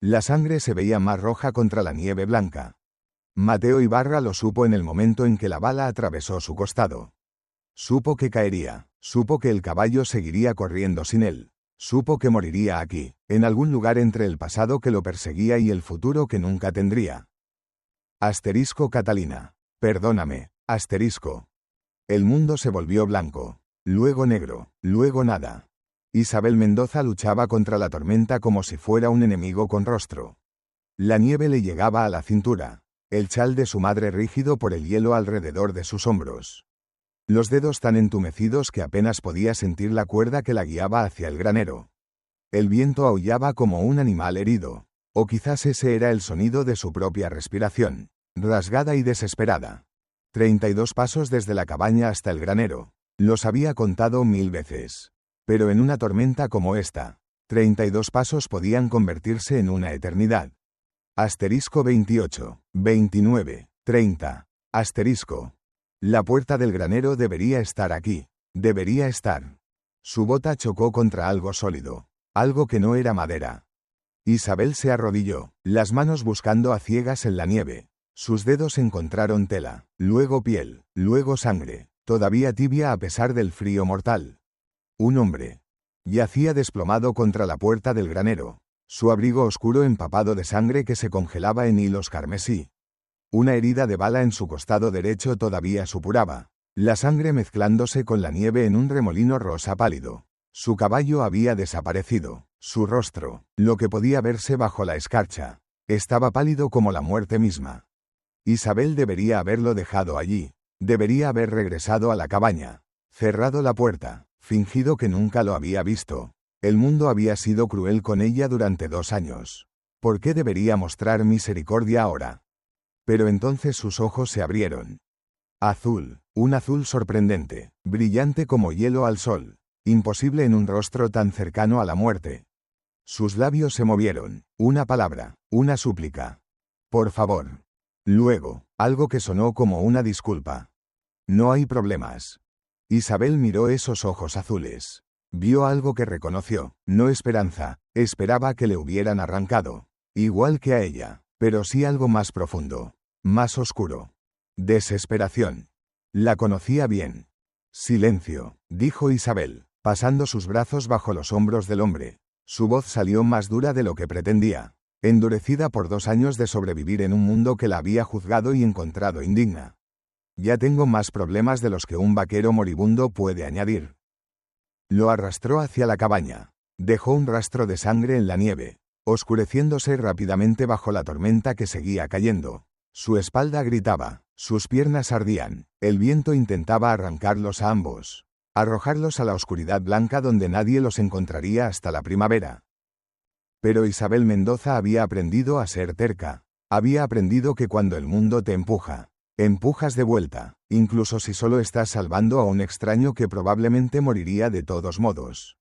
La sangre se veía más roja contra la nieve blanca. Mateo Ibarra lo supo en el momento en que la bala atravesó su costado. Supo que caería, supo que el caballo seguiría corriendo sin él, supo que moriría aquí, en algún lugar entre el pasado que lo perseguía y el futuro que nunca tendría. Asterisco Catalina. Perdóname, asterisco. El mundo se volvió blanco, luego negro, luego nada. Isabel Mendoza luchaba contra la tormenta como si fuera un enemigo con rostro. La nieve le llegaba a la cintura, el chal de su madre rígido por el hielo alrededor de sus hombros. Los dedos tan entumecidos que apenas podía sentir la cuerda que la guiaba hacia el granero. El viento aullaba como un animal herido, o quizás ese era el sonido de su propia respiración, rasgada y desesperada. 32 pasos desde la cabaña hasta el granero. Los había contado 1000 veces. Pero en una tormenta como esta, 32 pasos podían convertirse en una eternidad. Asterisco 28, 29, 30. Asterisco. La puerta del granero debería estar aquí. Debería estar. Su bota chocó contra algo sólido. Algo que no era madera. Isabel se arrodilló, las manos buscando a ciegas en la nieve. Sus dedos encontraron tela, luego piel, luego sangre, todavía tibia a pesar del frío mortal. Un hombre. Yacía desplomado contra la puerta del granero, su abrigo oscuro empapado de sangre que se congelaba en hilos carmesí. Una herida de bala en su costado derecho todavía supuraba, la sangre mezclándose con la nieve en un remolino rosa pálido. Su caballo había desaparecido, su rostro, lo que podía verse bajo la escarcha, estaba pálido como la muerte misma. Isabel debería haberlo dejado allí, debería haber regresado a la cabaña, cerrado la puerta, fingido que nunca lo había visto. El mundo había sido cruel con ella durante 2 años. ¿Por qué debería mostrar misericordia ahora? Pero entonces sus ojos se abrieron. Azul, un azul sorprendente, brillante como hielo al sol, imposible en un rostro tan cercano a la muerte. Sus labios se movieron, una palabra, una súplica. Por favor. Luego, algo que sonó como una disculpa. No hay problemas. Isabel miró esos ojos azules. Vio algo que reconoció, no esperanza, esperaba que le hubieran arrancado. Igual que a ella, pero sí algo más profundo, más oscuro. Desesperación. La conocía bien. Silencio, dijo Isabel, pasando sus brazos bajo los hombros del hombre. Su voz salió más dura de lo que pretendía, endurecida por 2 años de sobrevivir en un mundo que la había juzgado y encontrado indigna. Ya tengo más problemas de los que un vaquero moribundo puede añadir. Lo arrastró hacia la cabaña. Dejó un rastro de sangre en la nieve, oscureciéndose rápidamente bajo la tormenta que seguía cayendo. Su espalda gritaba, sus piernas ardían, el viento intentaba arrancarlos a ambos, arrojarlos a la oscuridad blanca donde nadie los encontraría hasta la primavera. Pero Isabel Mendoza había aprendido a ser terca, había aprendido que cuando el mundo te empuja, empujas de vuelta, incluso si solo estás salvando a un extraño que probablemente moriría de todos modos.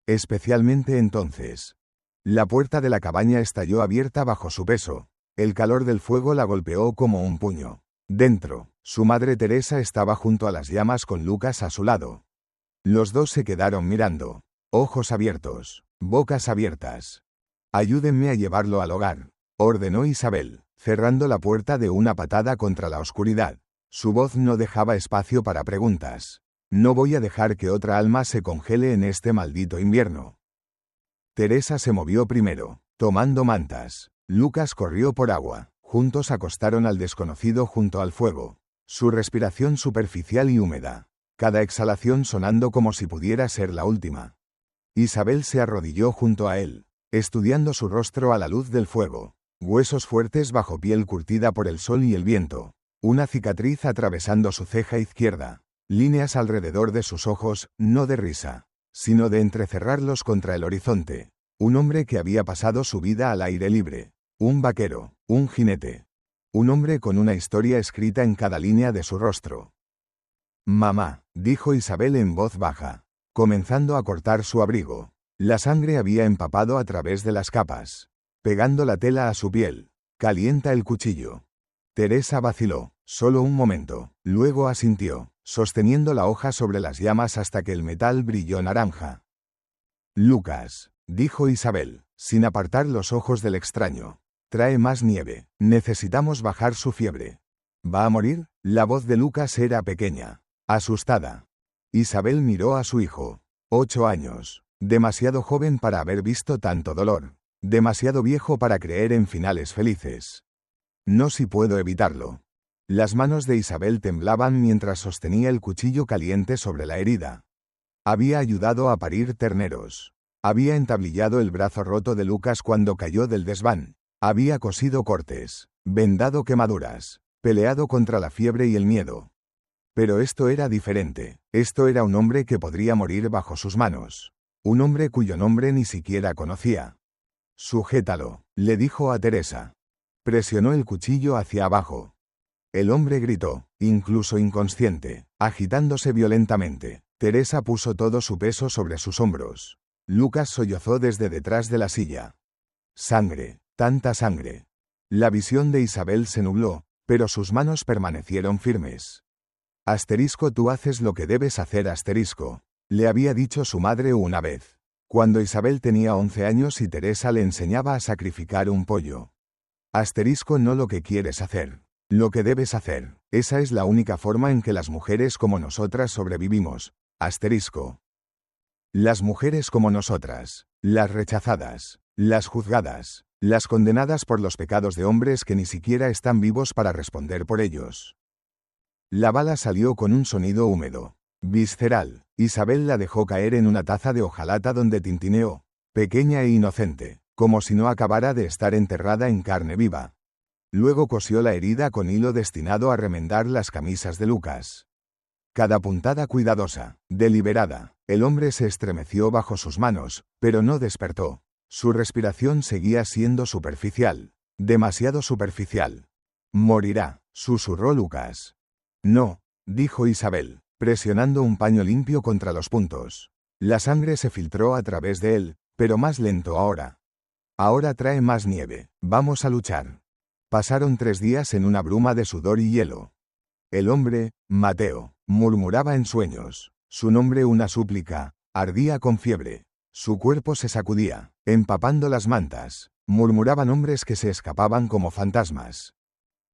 Especialmente entonces. La puerta de la cabaña estalló abierta bajo su peso. El calor del fuego la golpeó como un puño. Dentro, su madre Teresa estaba junto a las llamas con Lucas a su lado. Los dos se quedaron mirando, ojos abiertos, bocas abiertas. Ayúdenme a llevarlo al hogar, ordenó Isabel, cerrando la puerta de una patada contra la oscuridad. Su voz no dejaba espacio para preguntas. No voy a dejar que otra alma se congele en este maldito invierno. Teresa se movió primero, tomando mantas. Lucas corrió por agua. Juntos acostaron al desconocido junto al fuego. Su respiración superficial y húmeda. Cada exhalación sonando como si pudiera ser la última. Isabel se arrodilló junto a él, estudiando su rostro a la luz del fuego. Huesos fuertes bajo piel curtida por el sol y el viento. Una cicatriz atravesando su ceja izquierda. Líneas alrededor de sus ojos, no de risa, sino de entrecerrarlos contra el horizonte. Un hombre que había pasado su vida al aire libre. Un vaquero, un jinete. Un hombre con una historia escrita en cada línea de su rostro. Mamá, dijo Isabel en voz baja, comenzando a cortar su abrigo. La sangre había empapado a través de las capas, pegando la tela a su piel. Calienta el cuchillo. Teresa vaciló, solo un momento, luego asintió, sosteniendo la hoja sobre las llamas hasta que el metal brilló naranja. Lucas, dijo Isabel, sin apartar los ojos del extraño. Trae más nieve. Necesitamos bajar su fiebre. ¿Va a morir? La voz de Lucas era pequeña, asustada. Isabel miró a su hijo. 8 años. Demasiado joven para haber visto tanto dolor. Demasiado viejo para creer en finales felices. No si puedo evitarlo. Las manos de Isabel temblaban mientras sostenía el cuchillo caliente sobre la herida. Había ayudado a parir terneros. Había entablillado el brazo roto de Lucas cuando cayó del desván. Había cosido cortes, vendado quemaduras, peleado contra la fiebre y el miedo. Pero esto era diferente. Esto era un hombre que podría morir bajo sus manos. Un hombre cuyo nombre ni siquiera conocía. «Sujétalo», le dijo a Teresa. Presionó el cuchillo hacia abajo. El hombre gritó, incluso inconsciente, agitándose violentamente. Teresa puso todo su peso sobre sus hombros. Lucas sollozó desde detrás de la silla. Sangre, tanta sangre. La visión de Isabel se nubló, pero sus manos permanecieron firmes. Asterisco, tú haces lo que debes hacer, asterisco, le había dicho su madre una vez, cuando Isabel tenía 11 años y Teresa le enseñaba a sacrificar un pollo. Asterisco, no lo que quieres hacer, lo que debes hacer. Esa es la única forma en que las mujeres como nosotras sobrevivimos. Asterisco. Las mujeres como nosotras, las rechazadas, las juzgadas, las condenadas por los pecados de hombres que ni siquiera están vivos para responder por ellos. La bala salió con un sonido húmedo, visceral. Isabel la dejó caer en una taza de hojalata donde tintineó, pequeña e inocente, como si no acabara de estar enterrada en carne viva. Luego cosió la herida con hilo destinado a remendar las camisas de Lucas. Cada puntada cuidadosa, deliberada. El hombre se estremeció bajo sus manos, pero no despertó. Su respiración seguía siendo superficial, demasiado superficial. Morirá, susurró Lucas. No, dijo Isabel, presionando un paño limpio contra los puntos. La sangre se filtró a través de él, pero más lento ahora. Ahora trae más nieve, vamos a luchar. Pasaron 3 días en una bruma de sudor y hielo. El hombre, Mateo, murmuraba en sueños. Su nombre, una súplica, ardía con fiebre. Su cuerpo se sacudía, empapando las mantas. Murmuraban nombres que se escapaban como fantasmas.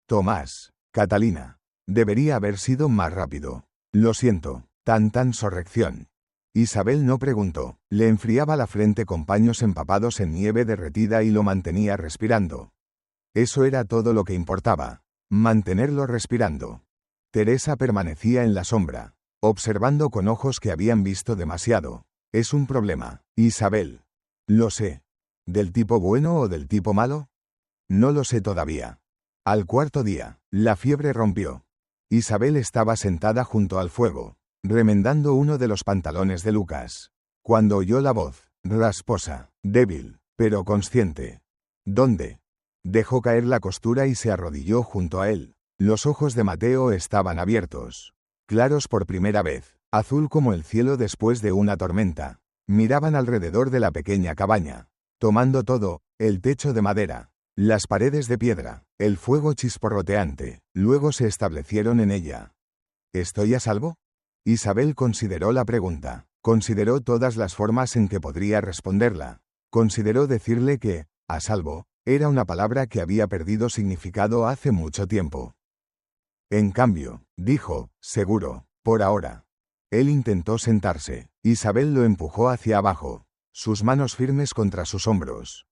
Tomás, Catalina. Debería haber sido más rápido. Lo siento, tan sorrección. Isabel no preguntó. Le enfriaba la frente con paños empapados en nieve derretida y lo mantenía respirando. Eso era todo lo que importaba. Mantenerlo respirando. Teresa permanecía en la sombra, observando con ojos que habían visto demasiado. Es un problema, Isabel. Lo sé. ¿Del tipo bueno o del tipo malo? No lo sé todavía. Al 4.º día, la fiebre rompió. Isabel estaba sentada junto al fuego, remendando uno de los pantalones de Lucas, cuando oyó la voz, rasposa, débil, pero consciente. ¿Dónde? Dejó caer la costura y se arrodilló junto a él. Los ojos de Mateo estaban abiertos, claros por primera vez, azul como el cielo después de una tormenta. Miraban alrededor de la pequeña cabaña, tomando todo, el techo de madera, las paredes de piedra, el fuego chisporroteante. Luego se establecieron en ella. ¿Estoy a salvo? Isabel consideró la pregunta, consideró todas las formas en que podría responderla. Consideró decirle que, a salvo, era una palabra que había perdido significado hace mucho tiempo. En cambio, dijo, seguro, por ahora. Él intentó sentarse. Isabel lo empujó hacia abajo, sus manos firmes contra sus hombros.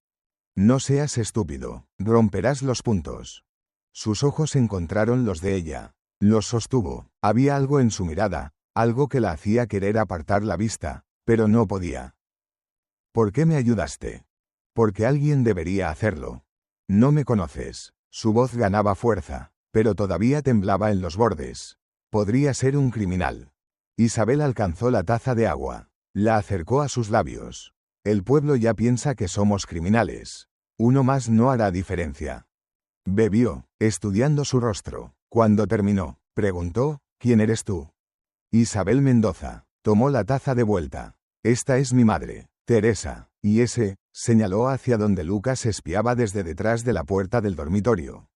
No seas estúpido, romperás los puntos. Sus ojos encontraron los de ella. Los sostuvo. Había algo en su mirada, algo que la hacía querer apartar la vista, pero no podía. ¿Por qué me ayudaste? Porque alguien debería hacerlo. No me conoces. Su voz ganaba fuerza, pero todavía temblaba en los bordes. Podría ser un criminal. Isabel alcanzó la taza de agua. La acercó a sus labios. El pueblo ya piensa que somos criminales. Uno más no hará diferencia. Bebió, estudiando su rostro. Cuando terminó, preguntó, ¿quién eres tú? Isabel Mendoza. Tomó la taza de vuelta. Esta es mi madre, Teresa, y ese, señaló hacia donde Lucas espiaba desde detrás de la puerta del dormitorio.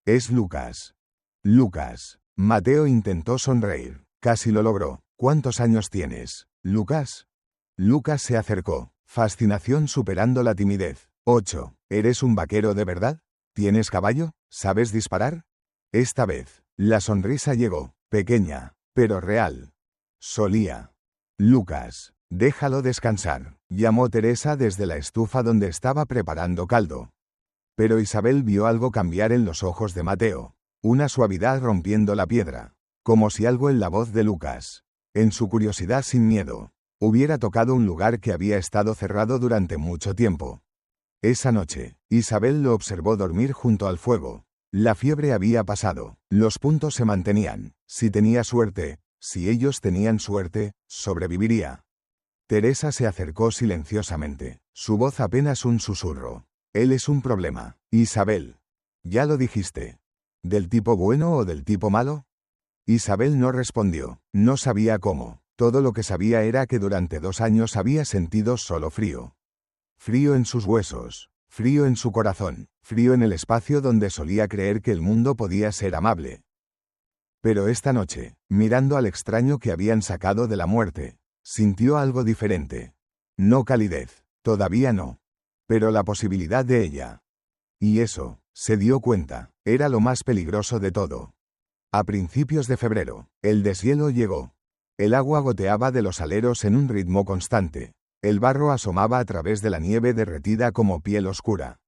Es Lucas. Lucas. Mateo intentó sonreír. Casi lo logró. ¿Cuántos años tienes, Lucas? Lucas se acercó, Fascinación superando la timidez. 8. ¿Eres un vaquero de verdad? ¿Tienes caballo? ¿Sabes disparar? Esta vez, la sonrisa llegó, pequeña, pero real. Solía. Lucas, déjalo descansar, llamó Teresa desde la estufa donde estaba preparando caldo. Pero Isabel vio algo cambiar en los ojos de Mateo, una suavidad rompiendo la piedra, como si algo en la voz de Lucas, en su curiosidad sin miedo, hubiera tocado un lugar que había estado cerrado durante mucho tiempo. Esa noche, Isabel lo observó dormir junto al fuego. La fiebre había pasado, los puntos se mantenían, si tenía suerte, si ellos tenían suerte, sobreviviría. Teresa se acercó silenciosamente, su voz apenas un susurro. Él es un problema, Isabel. Ya lo dijiste. ¿Del tipo bueno o del tipo malo? Isabel no respondió, no sabía cómo. Todo lo que sabía era que durante 2 años había sentido solo frío. Frío en sus huesos, frío en su corazón, frío en el espacio donde solía creer que el mundo podía ser amable. Pero esta noche, mirando al extraño que habían sacado de la muerte, sintió algo diferente. No calidez, todavía no. Pero la posibilidad de ella. Y eso, se dio cuenta, era lo más peligroso de todo. A principios de febrero, el deshielo llegó. El agua goteaba de los aleros en un ritmo constante. El barro asomaba a través de la nieve derretida como piel oscura.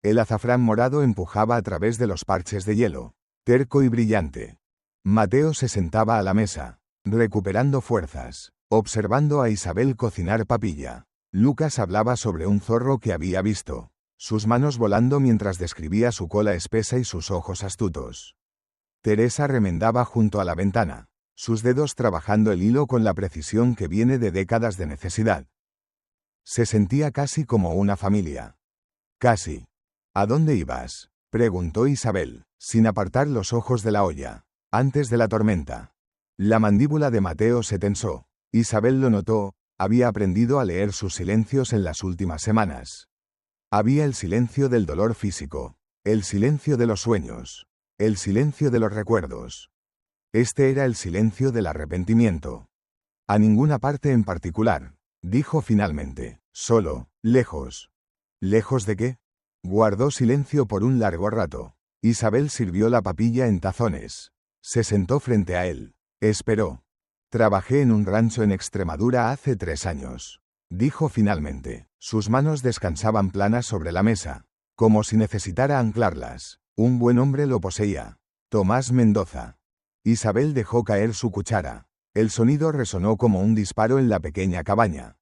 El azafrán morado empujaba a través de los parches de hielo, terco y brillante. Mateo se sentaba a la mesa, recuperando fuerzas, observando a Isabel cocinar papilla. Lucas hablaba sobre un zorro que había visto, sus manos volando mientras describía su cola espesa y sus ojos astutos. Teresa remendaba junto a la ventana, sus dedos trabajando el hilo con la precisión que viene de décadas de necesidad. Se sentía casi como una familia. Casi. ¿A dónde ibas?, preguntó Isabel, sin apartar los ojos de la olla. Antes de la tormenta. La mandíbula de Mateo se tensó. Isabel lo notó, había aprendido a leer sus silencios en las últimas semanas. Había el silencio del dolor físico, el silencio de los sueños, el silencio de los recuerdos. Este era el silencio del arrepentimiento. A ninguna parte en particular, dijo finalmente, solo, lejos. ¿Lejos de qué? Guardó silencio por un largo rato. Isabel sirvió la papilla en tazones. Se sentó frente a él. Esperó. Trabajé en un rancho en Extremadura hace 3 años. Dijo finalmente. Sus manos descansaban planas sobre la mesa, como si necesitara anclarlas. Un buen hombre lo poseía. Tomás Mendoza. Isabel dejó caer su cuchara. El sonido resonó como un disparo en la pequeña cabaña.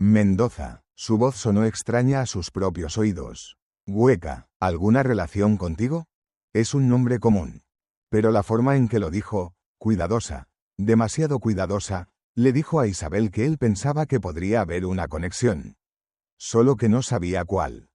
Mendoza. Su voz sonó extraña a sus propios oídos. Hueca. ¿Alguna relación contigo? Es un nombre común. Pero la forma en que lo dijo, cuidadosa, demasiado cuidadosa, le dijo a Isabel que él pensaba que podría haber una conexión. Solo que no sabía cuál.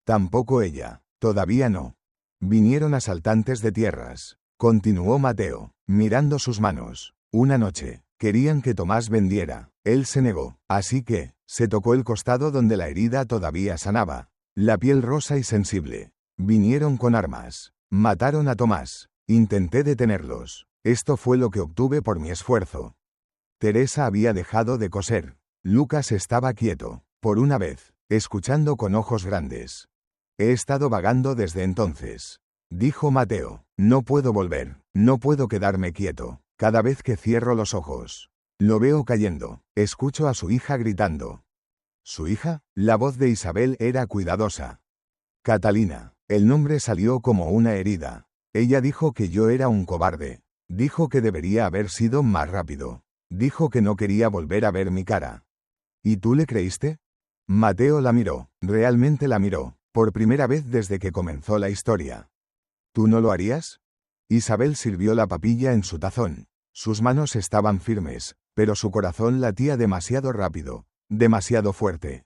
Tampoco ella. Todavía no. Vinieron asaltantes de tierras. Continuó Mateo, mirando sus manos. Una noche, querían que Tomás vendiera. Él se negó, así que, se tocó el costado donde la herida todavía sanaba. La piel rosa y sensible. Vinieron con armas. Mataron a Tomás. Intenté detenerlos. Esto fue lo que obtuve por mi esfuerzo. Teresa había dejado de coser. Lucas estaba quieto, por una vez, escuchando con ojos grandes. He estado vagando desde entonces. Dijo Mateo, no puedo volver, no puedo quedarme quieto. Cada vez que cierro los ojos, lo veo cayendo. Escucho a su hija gritando. ¿Su hija? La voz de Isabel era cuidadosa. Catalina. El nombre salió como una herida. Ella dijo que yo era un cobarde. Dijo que debería haber sido más rápido. Dijo que no quería volver a ver mi cara. ¿Y tú le creíste? Mateo la miró, realmente la miró, por primera vez desde que comenzó la historia. ¿Tú no lo harías? Isabel sirvió la papilla en su tazón. Sus manos estaban firmes, pero su corazón latía demasiado rápido, demasiado fuerte.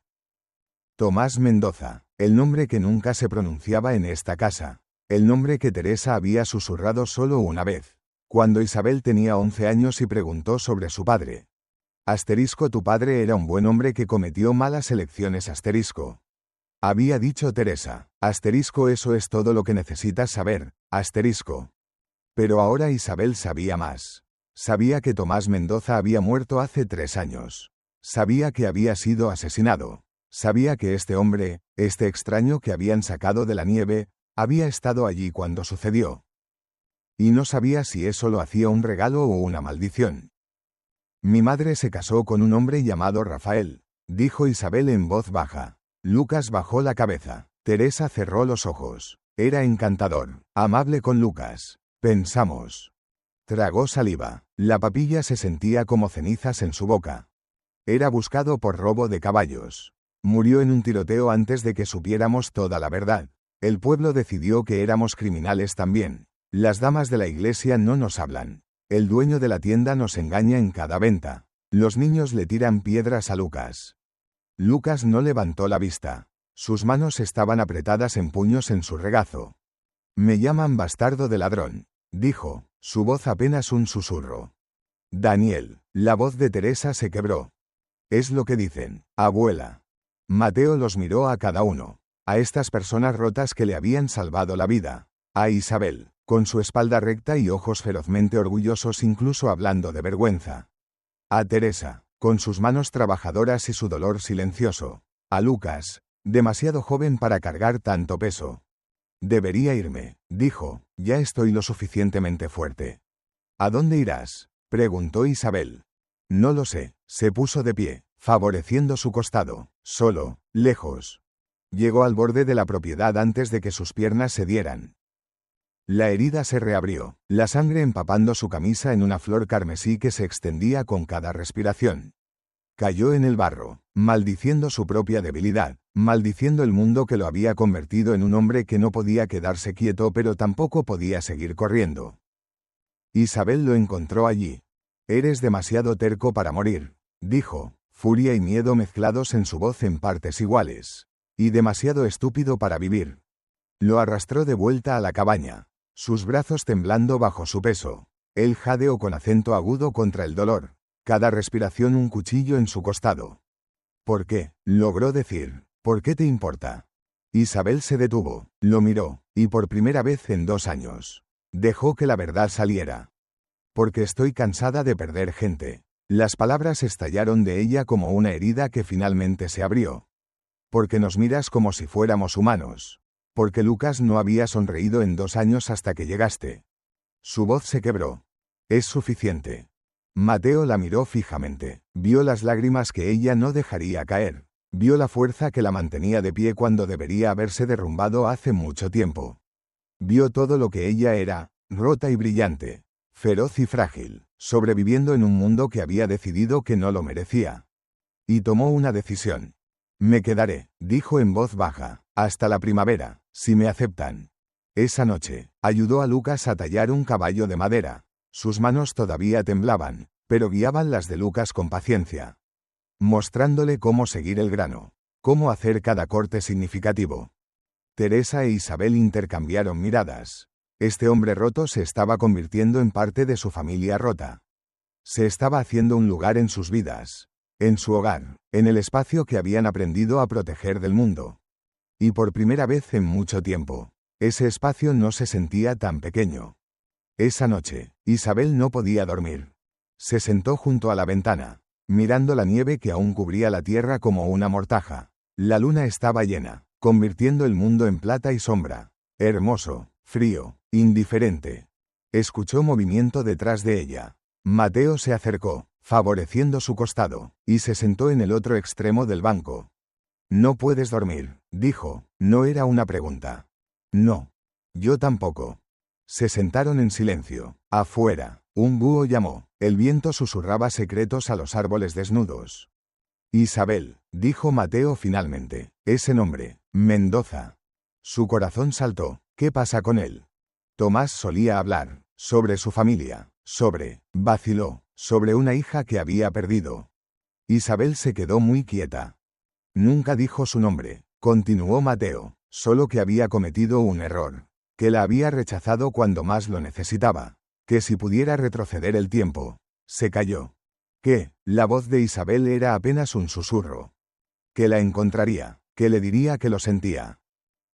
Tomás Mendoza, el nombre que nunca se pronunciaba en esta casa. El nombre que Teresa había susurrado solo una vez, cuando Isabel tenía 11 años y preguntó sobre su padre. Asterisco, tu padre era un buen hombre que cometió malas elecciones. Asterisco. Había dicho Teresa. Asterisco, eso es todo lo que necesitas saber. Asterisco. Pero ahora Isabel sabía más. Sabía que Tomás Mendoza había muerto hace 3 años. Sabía que había sido asesinado. Sabía que este hombre, este extraño que habían sacado de la nieve, había estado allí cuando sucedió. Y no sabía si eso lo hacía un regalo o una maldición. Mi madre se casó con un hombre llamado Rafael, dijo Isabel en voz baja. Lucas bajó la cabeza. Teresa cerró los ojos. Era encantador, amable con Lucas. Pensamos. Tragó saliva. La papilla se sentía como cenizas en su boca. Era buscado por robo de caballos. Murió en un tiroteo antes de que supiéramos toda la verdad. El pueblo decidió que éramos criminales también. Las damas de la iglesia no nos hablan. El dueño de la tienda nos engaña en cada venta. Los niños le tiran piedras a Lucas. Lucas no levantó la vista. Sus manos estaban apretadas en puños en su regazo. Me llaman bastardo de ladrón, dijo, su voz apenas un susurro. Daniel, la voz de Teresa se quebró. Es lo que dicen, abuela. Mateo los miró a cada uno. A estas personas rotas que le habían salvado la vida. A Isabel, con su espalda recta y ojos ferozmente orgullosos incluso hablando de vergüenza. A Teresa, con sus manos trabajadoras y su dolor silencioso. A Lucas, demasiado joven para cargar tanto peso. Debería irme, dijo, ya estoy lo suficientemente fuerte. ¿A dónde irás?, preguntó Isabel. No lo sé, se puso de pie, favoreciendo su costado, solo, lejos. Llegó al borde de la propiedad antes de que sus piernas se dieran. La herida se reabrió, la sangre empapando su camisa en una flor carmesí que se extendía con cada respiración. Cayó en el barro, maldiciendo su propia debilidad, maldiciendo el mundo que lo había convertido en un hombre que no podía quedarse quieto pero tampoco podía seguir corriendo. Isabel lo encontró allí. Eres demasiado terco para morir, dijo, furia y miedo mezclados en su voz en partes iguales. Y demasiado estúpido para vivir. Lo arrastró de vuelta a la cabaña, sus brazos temblando bajo su peso. Él jadeó con acento agudo contra el dolor. Cada respiración un cuchillo en su costado. ¿Por qué?, logró decir. ¿Por qué te importa? Isabel se detuvo, lo miró, y por primera vez en 2 años. Dejó que la verdad saliera. Porque estoy cansada de perder gente. Las palabras estallaron de ella como una herida que finalmente se abrió. Porque nos miras como si fuéramos humanos. Porque Lucas no había sonreído en 2 años hasta que llegaste. Su voz se quebró. Es suficiente. Mateo la miró fijamente. Vio las lágrimas que ella no dejaría caer. Vio la fuerza que la mantenía de pie cuando debería haberse derrumbado hace mucho tiempo. Vio todo lo que ella era, rota y brillante, feroz y frágil, sobreviviendo en un mundo que había decidido que no lo merecía. Y tomó una decisión. Me quedaré, dijo en voz baja, hasta la primavera, si me aceptan. Esa noche, ayudó a Lucas a tallar un caballo de madera. Sus manos todavía temblaban, pero guiaban las de Lucas con paciencia. Mostrándole cómo seguir el grano, cómo hacer cada corte significativo. Teresa e Isabel intercambiaron miradas. Este hombre roto se estaba convirtiendo en parte de su familia rota. Se estaba haciendo un lugar en sus vidas, en su hogar, en el espacio que habían aprendido a proteger del mundo. Y por primera vez en mucho tiempo, ese espacio no se sentía tan pequeño. Esa noche, Isabel no podía dormir. Se sentó junto a la ventana, mirando la nieve que aún cubría la tierra como una mortaja. La luna estaba llena, convirtiendo el mundo en plata y sombra. Hermoso, frío, indiferente. Escuchó movimiento detrás de ella. Mateo se acercó, favoreciendo su costado, y se sentó en el otro extremo del banco. No puedes dormir, dijo. No era una pregunta. No. Yo tampoco. Se sentaron en silencio. Afuera, un búho llamó. El viento susurraba secretos a los árboles desnudos. Isabel, dijo Mateo finalmente. Ese nombre, Mendoza. Su corazón saltó. ¿Qué pasa con él? Tomás solía hablar, sobre su familia, vaciló, sobre una hija que había perdido. Isabel se quedó muy quieta. Nunca dijo su nombre, continuó Mateo, solo que había cometido un error. Que la había rechazado cuando más lo necesitaba. Que si pudiera retroceder el tiempo. Se calló. Que, la voz de Isabel era apenas un susurro. Que la encontraría, que le diría que lo sentía.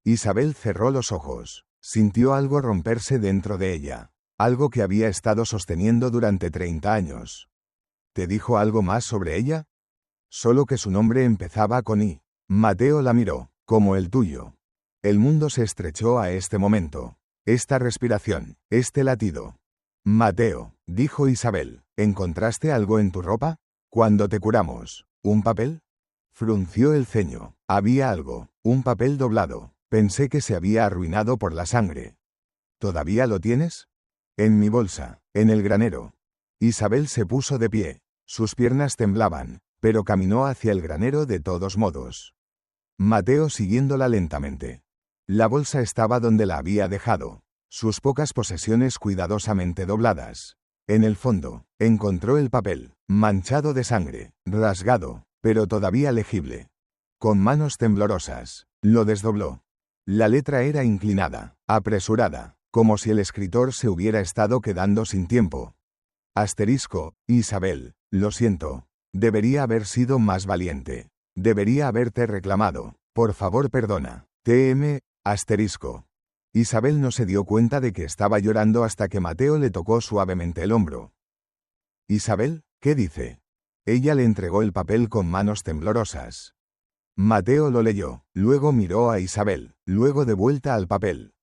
Isabel cerró los ojos. Sintió algo romperse dentro de ella. Algo que había estado sosteniendo durante 30 años. ¿Te dijo algo más sobre ella? Solo que su nombre empezaba con I. Mateo la miró, como el tuyo. El mundo se estrechó a este momento. Esta respiración, este latido. Mateo, dijo Isabel, ¿encontraste algo en tu ropa? Cuando te curamos, ¿un papel? Frunció el ceño. Había algo, un papel doblado. Pensé que se había arruinado por la sangre. ¿Todavía lo tienes? En mi bolsa, en el granero. Isabel se puso de pie. Sus piernas temblaban, pero caminó hacia el granero de todos modos. Mateo siguiéndola lentamente. La bolsa estaba donde la había dejado. Sus pocas posesiones cuidadosamente dobladas. En el fondo, encontró el papel, manchado de sangre, rasgado, pero todavía legible. Con manos temblorosas, lo desdobló. La letra era inclinada, apresurada, como si el escritor se hubiera estado quedando sin tiempo. Asterisco, Isabel, lo siento. Debería haber sido más valiente. Debería haberte reclamado. Por favor, perdona. TM, asterisco. Isabel no se dio cuenta de que estaba llorando hasta que Mateo le tocó suavemente el hombro. Isabel, ¿qué dice? Ella le entregó el papel con manos temblorosas. Mateo lo leyó, luego miró a Isabel, luego de vuelta al papel.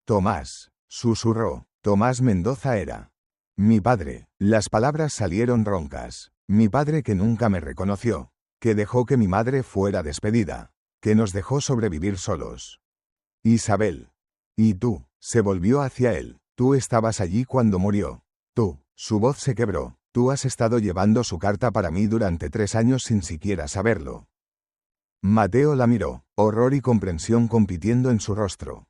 Tomás, susurró. Tomás Mendoza era. Mi padre. Las palabras salieron roncas. Mi padre que nunca me reconoció. Que dejó que mi madre fuera despedida. Que nos dejó sobrevivir solos. Isabel. ¿Y tú? Se volvió hacia él. Tú estabas allí cuando murió. Tú. Su voz se quebró. Tú has estado llevando su carta para mí durante 3 años sin siquiera saberlo. Mateo la miró, horror y comprensión compitiendo en su rostro.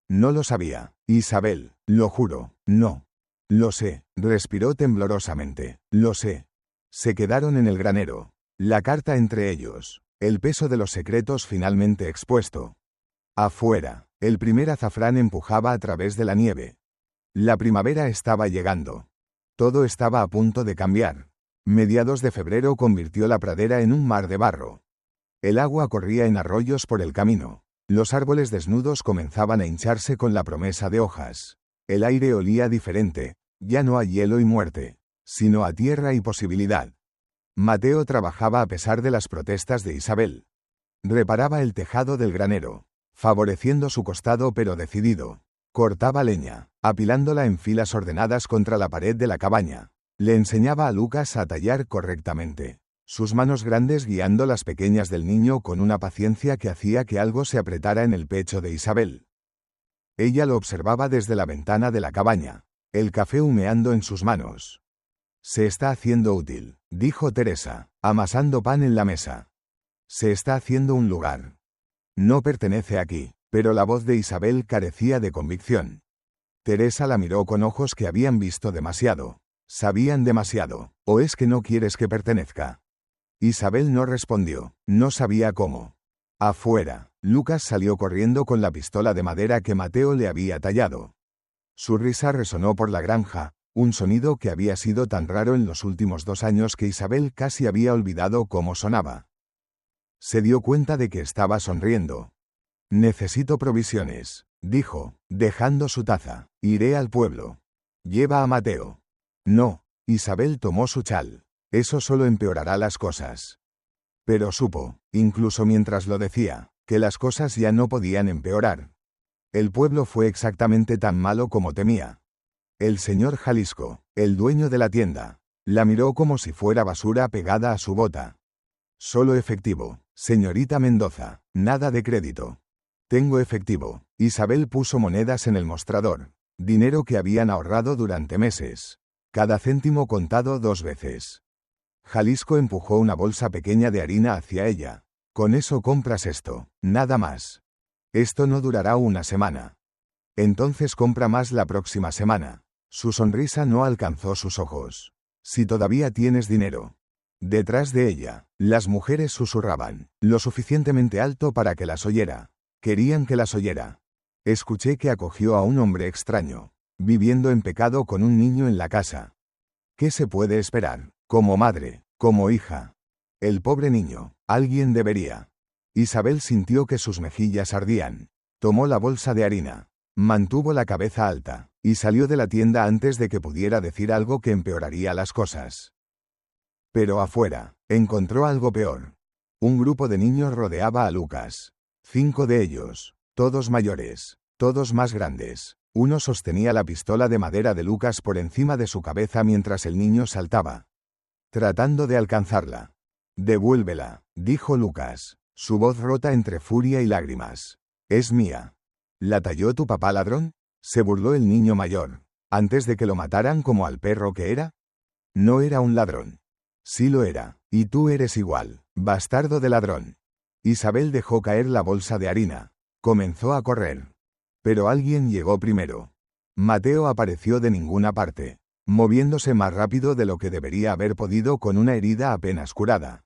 No lo sabía, Isabel, lo juro, no. Lo sé, respiró temblorosamente, lo sé. Se quedaron en el granero. La carta entre ellos, el peso de los secretos finalmente expuesto. Afuera, el primer azafrán empujaba a través de la nieve. La primavera estaba llegando. Todo estaba a punto de cambiar. Mediados de febrero convirtió la pradera en un mar de barro. El agua corría en arroyos por el camino. Los árboles desnudos comenzaban a hincharse con la promesa de hojas. El aire olía diferente, ya no a hielo y muerte, sino a tierra y posibilidad. Mateo trabajaba a pesar de las protestas de Isabel. Reparaba el tejado del granero, favoreciendo su costado pero decidido. Cortaba leña, apilándola en filas ordenadas contra la pared de la cabaña. Le enseñaba a Lucas a tallar correctamente. Sus manos grandes guiando las pequeñas del niño con una paciencia que hacía que algo se apretara en el pecho de Isabel. Ella lo observaba desde la ventana de la cabaña, el café humeando en sus manos. Se está haciendo útil, dijo Teresa, amasando pan en la mesa. Se está haciendo un lugar. No pertenece aquí, pero la voz de Isabel carecía de convicción. Teresa la miró con ojos que habían visto demasiado. Sabían demasiado. ¿O es que no quieres que pertenezca? Isabel no respondió, no sabía cómo. Afuera, Lucas salió corriendo con la pistola de madera que Mateo le había tallado. Su risa resonó por la granja, un sonido que había sido tan raro en los últimos 2 años que Isabel casi había olvidado cómo sonaba. Se dio cuenta de que estaba sonriendo. Necesito provisiones, dijo, dejando su taza. Iré al pueblo. Lleva a Mateo. No, Isabel tomó su chal. Eso solo empeorará las cosas. Pero supo, incluso mientras lo decía, que las cosas ya no podían empeorar. El pueblo fue exactamente tan malo como temía. El señor Jalisco, el dueño de la tienda, la miró como si fuera basura pegada a su bota. Solo efectivo, señorita Mendoza, nada de crédito. Tengo efectivo. Isabel puso monedas en el mostrador, dinero que habían ahorrado durante meses. Cada céntimo contado 2 veces. Jalisco empujó una bolsa pequeña de harina hacia ella. Con eso compras esto, nada más. Esto no durará una semana. Entonces compra más la próxima semana. Su sonrisa no alcanzó sus ojos. Si todavía tienes dinero. Detrás de ella, las mujeres susurraban, lo suficientemente alto para que las oyera. Querían que las oyera. Escuché que acogió a un hombre extraño, viviendo en pecado con un niño en la casa. ¿Qué se puede esperar? Como madre, como hija. El pobre niño, alguien debería. Isabel sintió que sus mejillas ardían. Tomó la bolsa de harina, mantuvo la cabeza alta, y salió de la tienda antes de que pudiera decir algo que empeoraría las cosas. Pero afuera, encontró algo peor. Un grupo de niños rodeaba a Lucas. 5 de ellos, todos mayores, todos más grandes. Uno sostenía la pistola de madera de Lucas por encima de su cabeza mientras el niño saltaba, tratando de alcanzarla. «Devuélvela», dijo Lucas, su voz rota entre furia y lágrimas. «Es mía». «¿La talló tu papá, ladrón?», se burló el niño mayor. «¿Antes de que lo mataran como al perro que era?». «No era un ladrón». «Sí lo era, y tú eres igual, bastardo de ladrón». Isabel dejó caer la bolsa de harina. Comenzó a correr. Pero alguien llegó primero. Mateo apareció de ninguna parte, moviéndose más rápido de lo que debería haber podido con una herida apenas curada.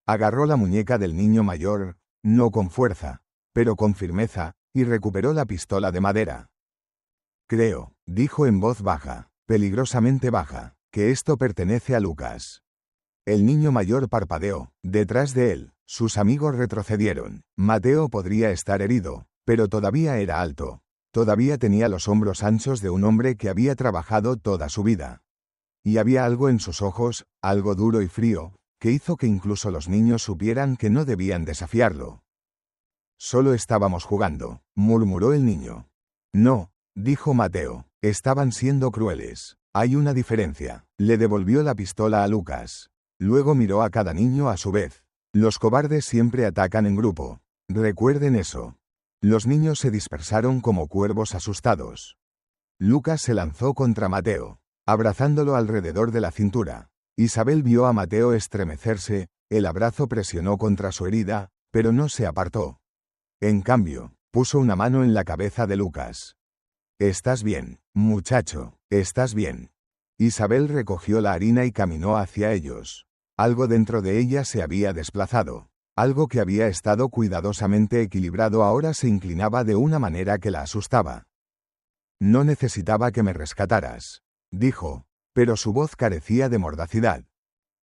Agarró la muñeca del niño mayor, no con fuerza, pero con firmeza, y recuperó la pistola de madera. «Creo», dijo en voz baja, peligrosamente baja, «que esto pertenece a Lucas». El niño mayor parpadeó. Detrás de él, sus amigos retrocedieron. Mateo podría estar herido, pero todavía era alto. Todavía tenía los hombros anchos de un hombre que había trabajado toda su vida. Y había algo en sus ojos, algo duro y frío, que hizo que incluso los niños supieran que no debían desafiarlo. «Solo estábamos jugando», murmuró el niño. «No», dijo Mateo, «estaban siendo crueles. Hay una diferencia». Le devolvió la pistola a Lucas. Luego miró a cada niño a su vez. «Los cobardes siempre atacan en grupo. Recuerden eso». Los niños se dispersaron como cuervos asustados. Lucas se lanzó contra Mateo, abrazándolo alrededor de la cintura. Isabel vio a Mateo estremecerse, el abrazo presionó contra su herida, pero no se apartó. En cambio, puso una mano en la cabeza de Lucas. «Estás bien, muchacho, estás bien». Isabel recogió la harina y caminó hacia ellos. Algo dentro de ella se había desplazado. Algo que había estado cuidadosamente equilibrado ahora se inclinaba de una manera que la asustaba. «No necesitaba que me rescataras», dijo, pero su voz carecía de mordacidad.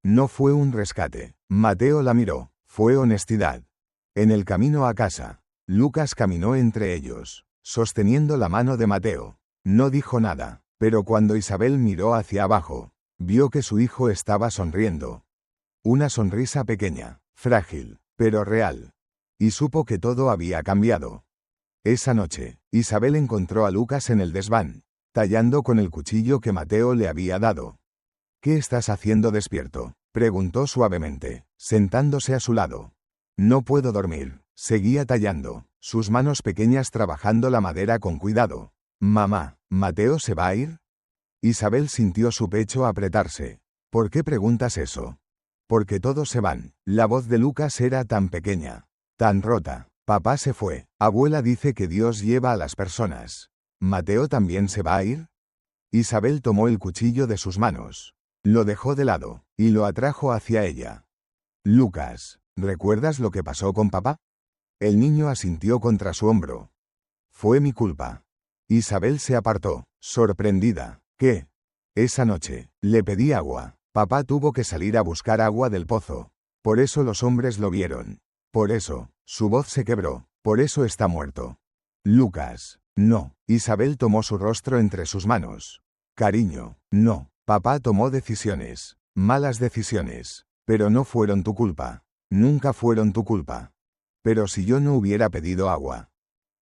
«No fue un rescate». Mateo la miró. «Fue honestidad». En el camino a casa, Lucas caminó entre ellos, sosteniendo la mano de Mateo. No dijo nada, pero cuando Isabel miró hacia abajo, vio que su hijo estaba sonriendo. Una sonrisa pequeña, frágil, pero real. Y supo que todo había cambiado. Esa noche, Isabel encontró a Lucas en el desván, tallando con el cuchillo que Mateo le había dado. «¿Qué estás haciendo despierto?», preguntó suavemente, sentándose a su lado. «No puedo dormir», seguía tallando, sus manos pequeñas trabajando la madera con cuidado. «Mamá, ¿Mateo se va a ir?». Isabel sintió su pecho apretarse. «¿Por qué preguntas eso?». «Porque todos se van». La voz de Lucas era tan pequeña, tan rota. «Papá se fue. Abuela dice que Dios lleva a las personas. ¿Mateo también se va a ir?». Isabel tomó el cuchillo de sus manos. Lo dejó de lado, y lo atrajo hacia ella. «Lucas, ¿recuerdas lo que pasó con papá?». El niño asintió contra su hombro. «Fue mi culpa». Isabel se apartó, sorprendida. «¿Qué?». «Esa noche, le pedí agua. Papá tuvo que salir a buscar agua del pozo. Por eso los hombres lo vieron. Por eso, su voz se quebró. Por eso está muerto». «Lucas, no». Isabel tomó su rostro entre sus manos. «Cariño, no. Papá tomó decisiones, malas decisiones, pero no fueron tu culpa. Nunca fueron tu culpa. Pero si yo no hubiera pedido agua,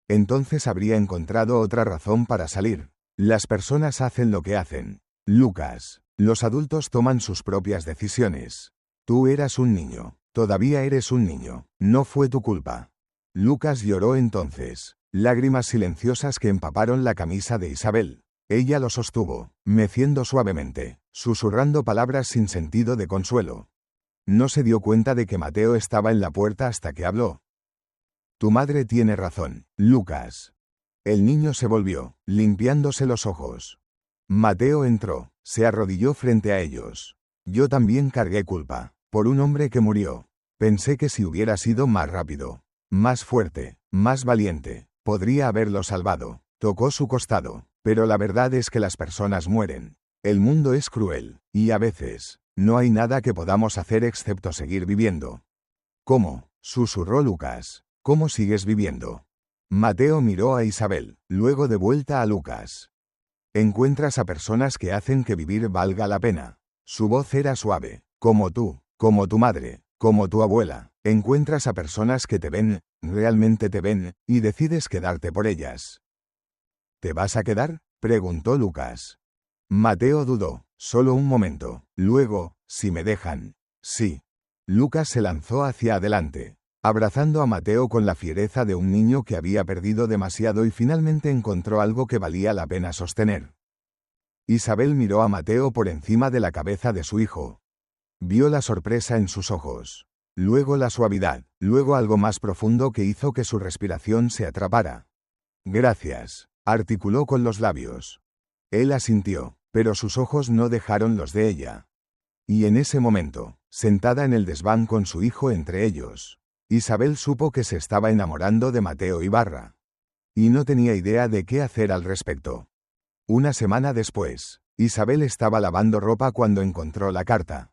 entonces habría encontrado otra razón para salir. Las personas hacen lo que hacen. Lucas, los adultos toman sus propias decisiones. Tú eras un niño, todavía eres un niño, no fue tu culpa». Lucas lloró entonces, lágrimas silenciosas que empaparon la camisa de Isabel. Ella lo sostuvo, meciendo suavemente, susurrando palabras sin sentido de consuelo. No se dio cuenta de que Mateo estaba en la puerta hasta que habló. «Tu madre tiene razón, Lucas». El niño se volvió, limpiándose los ojos. Mateo entró, se arrodilló frente a ellos. «Yo también cargué culpa, por un hombre que murió. Pensé que si hubiera sido más rápido, más fuerte, más valiente, podría haberlo salvado». Tocó su costado. «Pero la verdad es que las personas mueren. El mundo es cruel, y a veces, no hay nada que podamos hacer excepto seguir viviendo». «¿Cómo?», susurró Lucas. «¿Cómo sigues viviendo?». Mateo miró a Isabel, luego de vuelta a Lucas. «Encuentras a personas que hacen que vivir valga la pena». Su voz era suave. «Como tú, como tu madre, como tu abuela. Encuentras a personas que te ven, realmente te ven, y decides quedarte por ellas. ¿Te vas a quedar?, preguntó Lucas. Mateo dudó, solo un momento. Luego, si me dejan. Sí. Lucas se lanzó hacia adelante, abrazando a Mateo con la fiereza de un niño que había perdido demasiado y finalmente encontró algo que valía la pena sostener. Isabel miró a Mateo por encima de la cabeza de su hijo. Vio la sorpresa en sus ojos. Luego la suavidad, luego algo más profundo que hizo que su respiración se atrapara. Gracias, articuló con los labios. Él asintió, pero sus ojos no dejaron los de ella. Y en ese momento, sentada en el desván con su hijo entre ellos, Isabel supo que se estaba enamorando de Mateo Ibarra. Y no tenía idea de qué hacer al respecto. Una semana después, Isabel estaba lavando ropa cuando encontró la carta.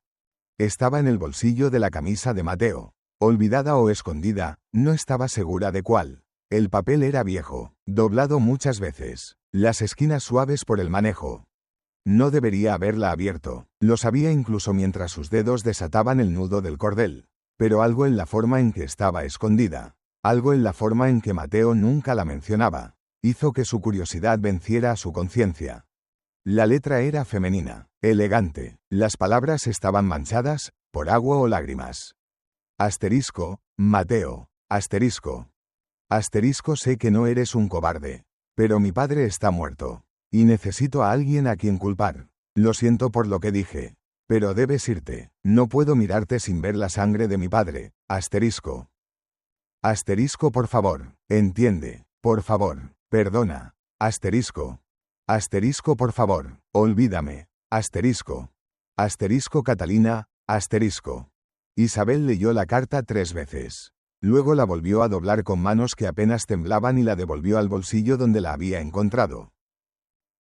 Estaba en el bolsillo de la camisa de Mateo. Olvidada o escondida, no estaba segura de cuál. El papel era viejo, doblado muchas veces, las esquinas suaves por el manejo. No debería haberla abierto, lo sabía incluso mientras sus dedos desataban el nudo del cordel. Pero algo en la forma en que estaba escondida, algo en la forma en que Mateo nunca la mencionaba, hizo que su curiosidad venciera a su conciencia. La letra era femenina, elegante, las palabras estaban manchadas, por agua o lágrimas. Asterisco, Mateo, asterisco. Asterisco, sé que no eres un cobarde, pero mi padre está muerto, y necesito a alguien a quien culpar. Lo siento por lo que dije, pero debes irte, no puedo mirarte sin ver la sangre de mi padre, asterisco. Asterisco, por favor, entiende, por favor, perdona, asterisco. Asterisco, por favor, olvídame, asterisco. Asterisco, Catalina, asterisco. Isabel leyó la carta 3 veces. Luego la volvió a doblar con manos que apenas temblaban y la devolvió al bolsillo donde la había encontrado.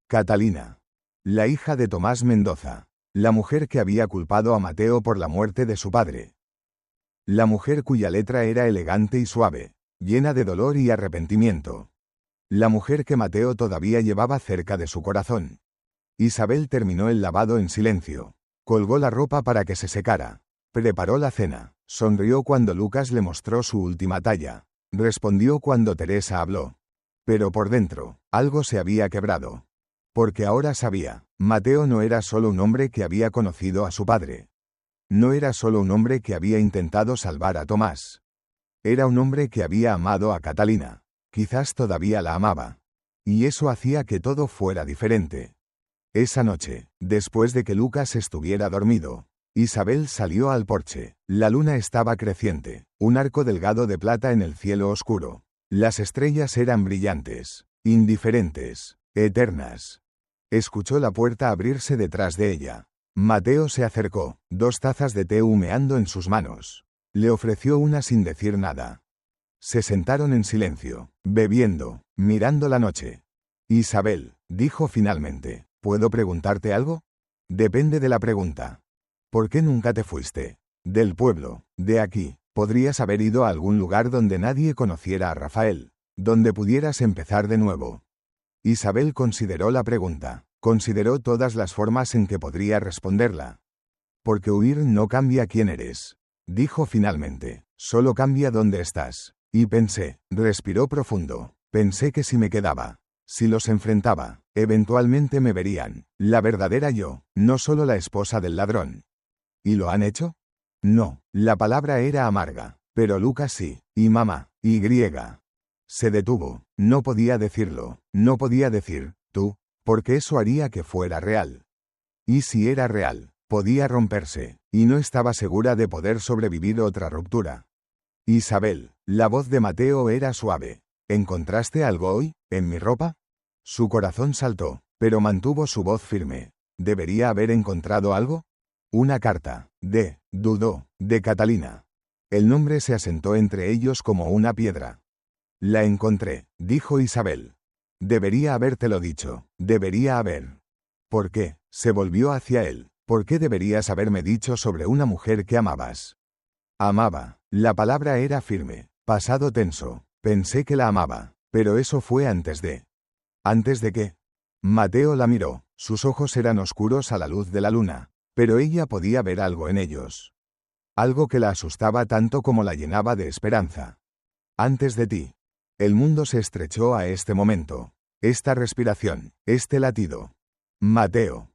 Catalina. La hija de Tomás Mendoza. La mujer que había culpado a Mateo por la muerte de su padre. La mujer cuya letra era elegante y suave, llena de dolor y arrepentimiento. La mujer que Mateo todavía llevaba cerca de su corazón. Isabel terminó el lavado en silencio. Colgó la ropa para que se secara. Preparó la cena. Sonrió cuando Lucas le mostró su última talla. Respondió cuando Teresa habló. Pero por dentro, algo se había quebrado. Porque ahora sabía, Mateo no era solo un hombre que había conocido a su padre. No era solo un hombre que había intentado salvar a Tomás. Era un hombre que había amado a Catalina. Quizás todavía la amaba. Y eso hacía que todo fuera diferente. Esa noche, después de que Lucas estuviera dormido, Isabel salió al porche. La luna estaba creciente, un arco delgado de plata en el cielo oscuro. Las estrellas eran brillantes, indiferentes, eternas. Escuchó la puerta abrirse detrás de ella. Mateo se acercó, 2 tazas de té humeando en sus manos. Le ofreció una sin decir nada. Se sentaron en silencio, bebiendo, mirando la noche. Isabel, dijo finalmente, ¿puedo preguntarte algo? Depende de la pregunta. ¿Por qué nunca te fuiste? Del pueblo, de aquí. Podrías haber ido a algún lugar donde nadie conociera a Rafael, donde pudieras empezar de nuevo. Isabel consideró la pregunta, consideró todas las formas en que podría responderla. Porque huir no cambia quién eres, dijo finalmente, solo cambia dónde estás. Y pensé, respiró profundo, pensé que si me quedaba, si los enfrentaba, eventualmente me verían, la verdadera yo, no solo la esposa del ladrón. ¿Y lo han hecho? No, la palabra era amarga, pero Lucas sí, y mamá, y griega. Se detuvo, no podía decirlo, no podía decir, tú, porque eso haría que fuera real. Y si era real, podía romperse, y no estaba segura de poder sobrevivir otra ruptura. Isabel, la voz de Mateo era suave. ¿Encontraste algo hoy, en mi ropa? Su corazón saltó, pero mantuvo su voz firme. ¿Debería haber encontrado algo? Una carta, dudó, de Catalina. El nombre se asentó entre ellos como una piedra. La encontré, dijo Isabel. Debería habértelo dicho, debería haber. ¿Por qué? Se volvió hacia él. ¿Por qué deberías haberme dicho sobre una mujer que amabas? Amaba. La palabra era firme, pasado tenso. Pensé que la amaba, pero eso fue antes de. ¿Antes de qué? Mateo la miró, sus ojos eran oscuros a la luz de la luna, pero ella podía ver algo en ellos. Algo que la asustaba tanto como la llenaba de esperanza. Antes de ti. El mundo se estrechó a este momento. Esta respiración, este latido. Mateo.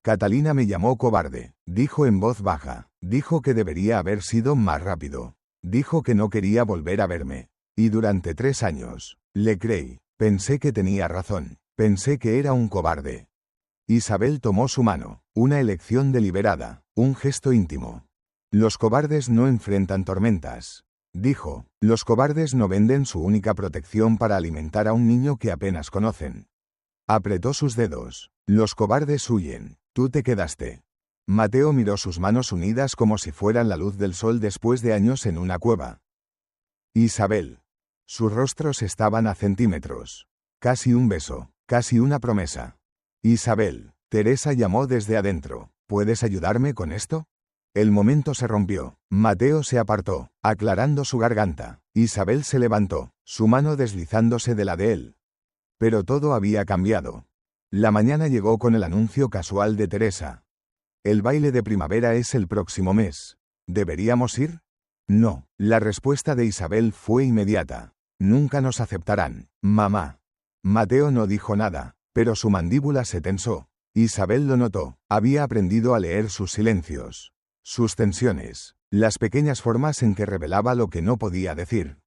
Catalina me llamó cobarde, dijo en voz baja. Dijo que debería haber sido más rápido. Dijo que no quería volver a verme. Y durante 3 años, le creí. Pensé que tenía razón. Pensé que era un cobarde. Isabel tomó su mano. Una elección deliberada. Un gesto íntimo. Los cobardes no enfrentan tormentas. Dijo, los cobardes no venden su única protección para alimentar a un niño que apenas conocen. Apretó sus dedos. Los cobardes huyen. Tú te quedaste. Mateo miró sus manos unidas como si fueran la luz del sol después de años en una cueva. Isabel. Sus rostros estaban a centímetros. Casi un beso, casi una promesa. Isabel. Teresa llamó desde adentro. ¿Puedes ayudarme con esto? El momento se rompió. Mateo se apartó, aclarando su garganta. Isabel se levantó, su mano deslizándose de la de él. Pero todo había cambiado. La mañana llegó con el anuncio casual de Teresa. El baile de primavera es el próximo mes. ¿Deberíamos ir? No. La respuesta de Isabel fue inmediata. Nunca nos aceptarán, mamá. Mateo no dijo nada, pero su mandíbula se tensó. Isabel lo notó. Había aprendido a leer sus silencios. Sus tensiones, las pequeñas formas en que revelaba lo que no podía decir.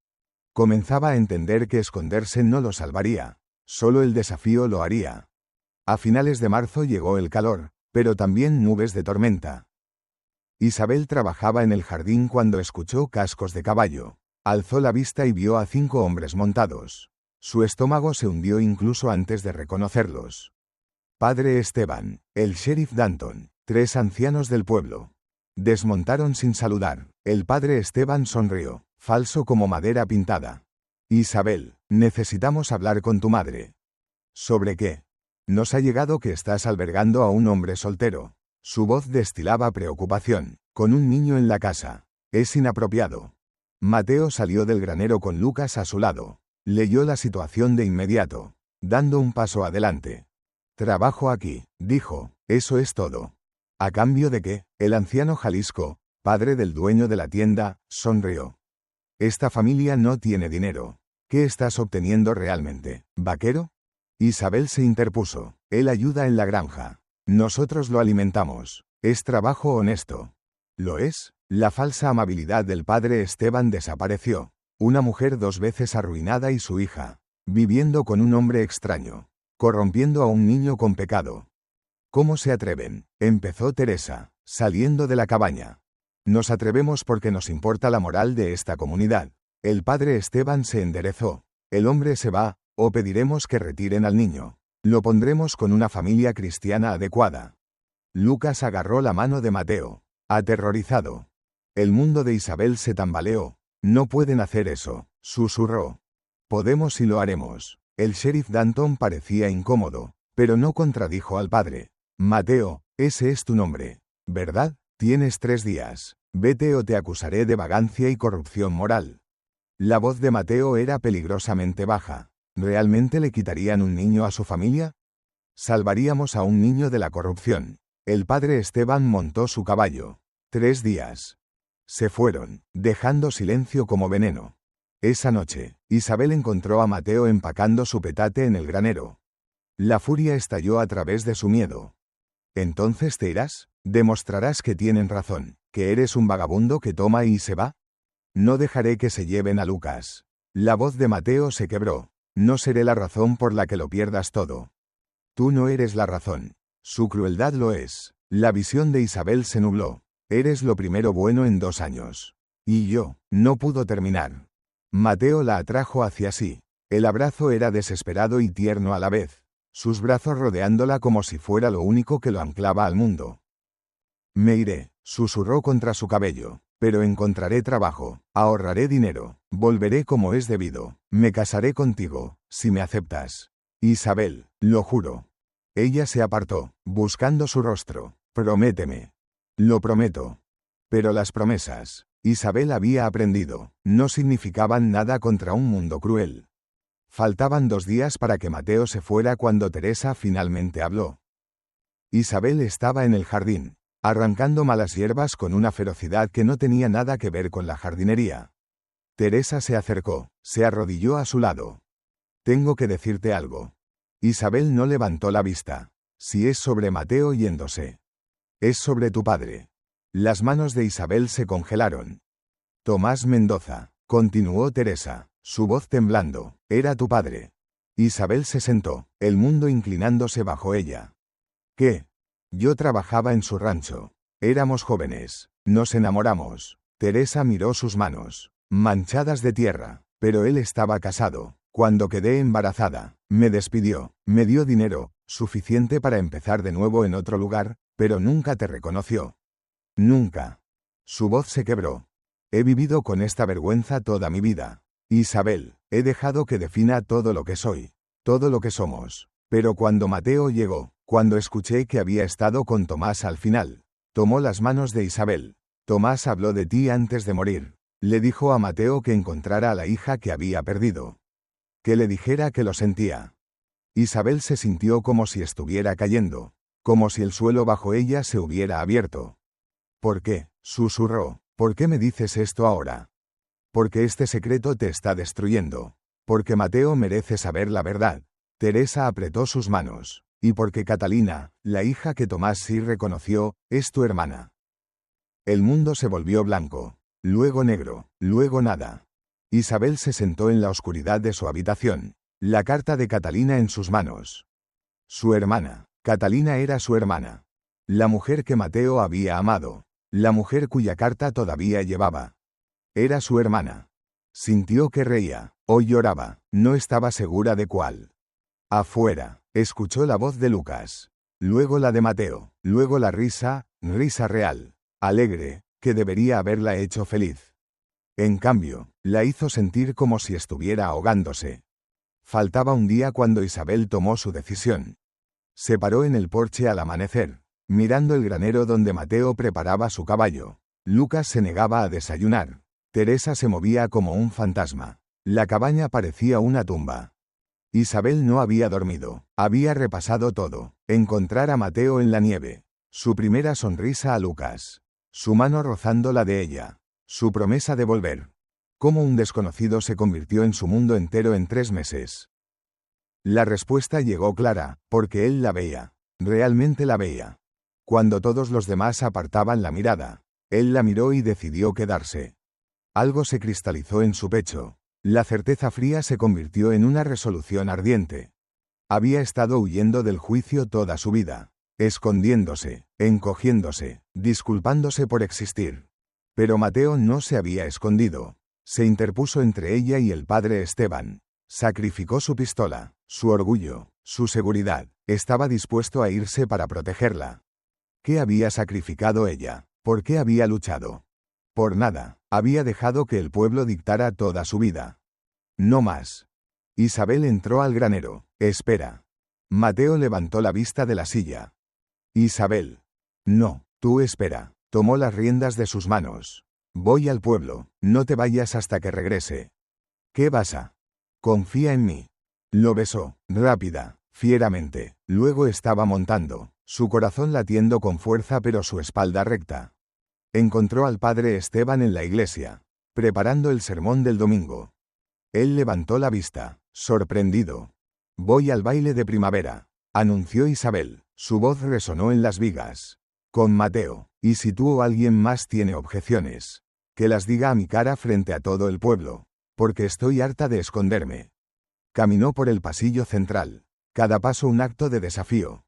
Comenzaba a entender que esconderse no lo salvaría, solo el desafío lo haría. A finales de marzo llegó el calor, pero también nubes de tormenta. Isabel trabajaba en el jardín cuando escuchó cascos de caballo. Alzó la vista y vio a 5 hombres montados. Su estómago se hundió incluso antes de reconocerlos. Padre Esteban, el sheriff Danton, 3 ancianos del pueblo. Desmontaron sin saludar. El padre Esteban sonrió, falso como madera pintada. Isabel, necesitamos hablar con tu madre. ¿Sobre qué? Nos ha llegado que estás albergando a un hombre soltero. Su voz destilaba preocupación. Con un niño en la casa. Es inapropiado. Mateo salió del granero con Lucas a su lado. Leyó la situación de inmediato, dando un paso adelante. Trabajo aquí, dijo, eso es todo. ¿A cambio de qué? El anciano Jalisco, padre del dueño de la tienda, sonrió. Esta familia no tiene dinero. ¿Qué estás obteniendo realmente, vaquero? Isabel se interpuso. Él ayuda en la granja. Nosotros lo alimentamos. Es trabajo honesto. ¿Lo es? La falsa amabilidad del padre Esteban desapareció. Una mujer 2 veces arruinada y su hija, viviendo con un hombre extraño, corrompiendo a un niño con pecado. ¿Cómo se atreven? Empezó Teresa, saliendo de la cabaña. Nos atrevemos porque nos importa la moral de esta comunidad. El padre Esteban se enderezó. El hombre se va, o pediremos que retiren al niño. Lo pondremos con una familia cristiana adecuada. Lucas agarró la mano de Mateo, aterrorizado. El mundo de Isabel se tambaleó. No pueden hacer eso, susurró. Podemos y lo haremos. El sheriff Danton parecía incómodo, pero no contradijo al padre. Mateo, ese es tu nombre, ¿verdad? Tienes 3 días. Vete o te acusaré de vagancia y corrupción moral. La voz de Mateo era peligrosamente baja. ¿Realmente le quitarían un niño a su familia? Salvaríamos a un niño de la corrupción. El padre Esteban montó su caballo. 3 días. Se fueron, dejando silencio como veneno. Esa noche, Isabel encontró a Mateo empacando su petate en el granero. La furia estalló a través de su miedo. ¿Entonces te irás? ¿Demostrarás que tienen razón, que eres un vagabundo que toma y se va? No dejaré que se lleven a Lucas. La voz de Mateo se quebró. No seré la razón por la que lo pierdas todo. Tú no eres la razón. Su crueldad lo es. La visión de Isabel se nubló. Eres lo primero bueno en 2 años. Y yo, no pudo terminar. Mateo la atrajo hacia sí. El abrazo era desesperado y tierno a la vez. Sus brazos rodeándola como si fuera lo único que lo anclaba al mundo. Me iré, susurró contra su cabello. Pero encontraré trabajo, ahorraré dinero, volveré como es debido, me casaré contigo, si me aceptas. Isabel, lo juro. Ella se apartó, buscando su rostro. Prométeme. Lo prometo. Pero las promesas, Isabel había aprendido, no significaban nada contra un mundo cruel. Faltaban 2 días para que Mateo se fuera cuando Teresa finalmente habló. Isabel estaba en el jardín. arrancando malas hierbas con una ferocidad que no tenía nada que ver con la jardinería. Teresa se acercó, se arrodilló a su lado. Tengo que decirte algo. Isabel no levantó la vista. Si es sobre Mateo yéndose. Es sobre tu padre. Las manos de Isabel se congelaron. Tomás Mendoza, continuó Teresa, su voz temblando, era tu padre. Isabel se sentó, el mundo inclinándose bajo ella. ¿Qué? Yo trabajaba en su rancho. Éramos jóvenes. Nos enamoramos. Teresa miró sus manos, manchadas de tierra, pero él estaba casado. Cuando quedé embarazada, me despidió, me dio dinero, suficiente para empezar de nuevo en otro lugar, pero nunca te reconoció. Nunca. Su voz se quebró. He vivido con esta vergüenza toda mi vida. Isabel, he dejado que defina todo lo que soy, todo lo que somos. Pero cuando Mateo llegó, cuando escuché que había estado con Tomás al final, tomó las manos de Isabel. Tomás habló de ti antes de morir. Le dijo a Mateo que encontrara a la hija que había perdido. Que le dijera que lo sentía. Isabel se sintió como si estuviera cayendo, como si el suelo bajo ella se hubiera abierto. ¿Por qué?, susurró. ¿Por qué me dices esto ahora? Porque este secreto te está destruyendo. Porque Mateo merece saber la verdad. Teresa apretó sus manos. Y porque Catalina, la hija que Tomás sí reconoció, es tu hermana. El mundo se volvió blanco, luego negro, luego nada. Isabel se sentó en la oscuridad de su habitación, la carta de Catalina en sus manos. Su hermana. Catalina era su hermana. La mujer que Mateo había amado. La mujer cuya carta todavía llevaba. Era su hermana. Sintió que reía, o lloraba, no estaba segura de cuál. Afuera, escuchó la voz de Lucas. Luego la de Mateo, luego la risa, risa real, alegre, que debería haberla hecho feliz. En cambio, la hizo sentir como si estuviera ahogándose. Faltaba un día cuando Isabel tomó su decisión. Se paró en el porche al amanecer, mirando el granero donde Mateo preparaba su caballo. Lucas se negaba a desayunar. Teresa se movía como un fantasma. La cabaña parecía una tumba. Isabel no había dormido. Había repasado todo. Encontrar a Mateo en la nieve. Su primera sonrisa a Lucas. Su mano rozando la de ella. Su promesa de volver. Cómo un desconocido se convirtió en su mundo entero en 3 meses. La respuesta llegó clara, porque él la veía. Realmente la veía. Cuando todos los demás apartaban la mirada, él la miró y decidió quedarse. Algo se cristalizó en su pecho. La certeza fría se convirtió en una resolución ardiente. Había estado huyendo del juicio toda su vida, escondiéndose, encogiéndose, disculpándose por existir. Pero Mateo no se había escondido. Se interpuso entre ella y el padre Esteban. Sacrificó su pistola, su orgullo, su seguridad. Estaba dispuesto a irse para protegerla. ¿Qué había sacrificado ella? ¿Por qué había luchado? Por nada. Había dejado que el pueblo dictara toda su vida. No más. Isabel entró al granero. Espera. Mateo levantó la vista de la silla. Isabel. No, tú espera. Tomó las riendas de sus manos. Voy al pueblo. No te vayas hasta que regrese. ¿Qué vas a? Confía en mí. Lo besó, rápida, fieramente. Luego estaba montando, su corazón latiendo con fuerza pero su espalda recta. Encontró al padre Esteban en la iglesia, preparando el sermón del domingo. Él levantó la vista, sorprendido. Voy al baile de primavera, anunció Isabel. Su voz resonó en las vigas. Con Mateo, y si tú o alguien más tiene objeciones, que las diga a mi cara frente a todo el pueblo, porque estoy harta de esconderme. Caminó por el pasillo central, cada paso un acto de desafío.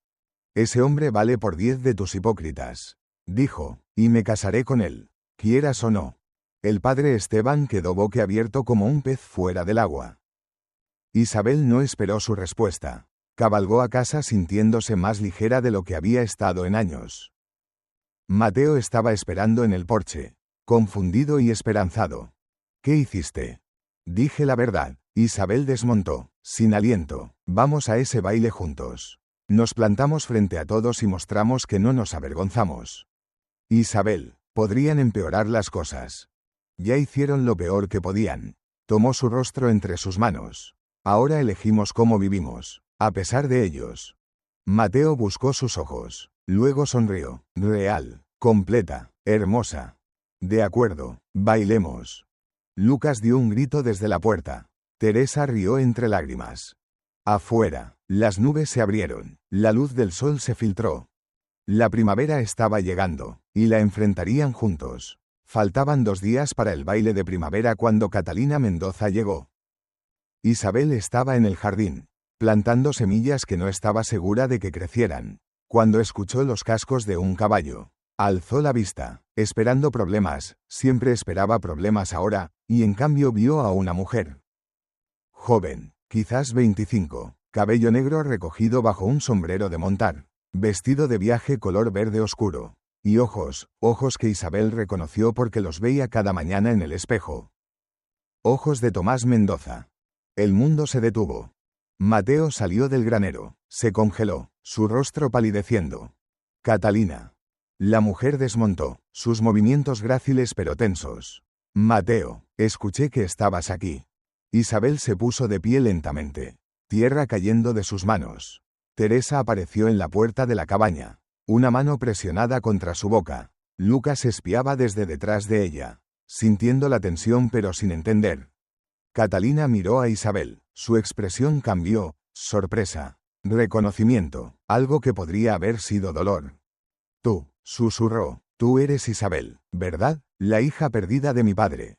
Ese hombre vale por 10 de tus hipócritas, dijo, y me casaré con él, quieras o no. El padre Esteban quedó boquiabierto como un pez fuera del agua. Isabel no esperó su respuesta. Cabalgó a casa sintiéndose más ligera de lo que había estado en años. Mateo estaba esperando en el porche, confundido y esperanzado. ¿Qué hiciste? Dije la verdad. Isabel desmontó, sin aliento. Vamos a ese baile juntos. Nos plantamos frente a todos y mostramos que no nos avergonzamos. Isabel, podrían empeorar las cosas. Ya hicieron lo peor que podían. Tomó su rostro entre sus manos. Ahora elegimos cómo vivimos, a pesar de ellos. Mateo buscó sus ojos, luego sonrió. Real. Completa. Hermosa. De acuerdo, bailemos. Lucas dio un grito desde la puerta. Teresa rió entre lágrimas. Afuera, las nubes se abrieron, la luz del sol se filtró. La primavera estaba llegando, y la enfrentarían juntos. Faltaban 2 días para el baile de primavera cuando Catalina Mendoza llegó. Isabel estaba en el jardín, plantando semillas que no estaba segura de que crecieran. Cuando escuchó los cascos de un caballo, alzó la vista, esperando problemas, siempre esperaba problemas ahora, y en cambio vio a una mujer. Joven, quizás 25, cabello negro recogido bajo un sombrero de montar, vestido de viaje color verde oscuro, y ojos que Isabel reconoció porque los veía cada mañana en el espejo. Ojos de Tomás Mendoza. El mundo se detuvo. Mateo salió del granero, se congeló, su rostro palideciendo. Catalina. La mujer desmontó, sus movimientos gráciles pero tensos. Mateo, escuché que estabas aquí. Isabel se puso de pie lentamente, tierra cayendo de sus manos. Teresa apareció en la puerta de la cabaña, una mano presionada contra su boca. Lucas espiaba desde detrás de ella, sintiendo la tensión pero sin entender. Catalina miró a Isabel, su expresión cambió, sorpresa, reconocimiento, algo que podría haber sido dolor. Tú, susurró, tú eres Isabel, ¿verdad? La hija perdida de mi padre.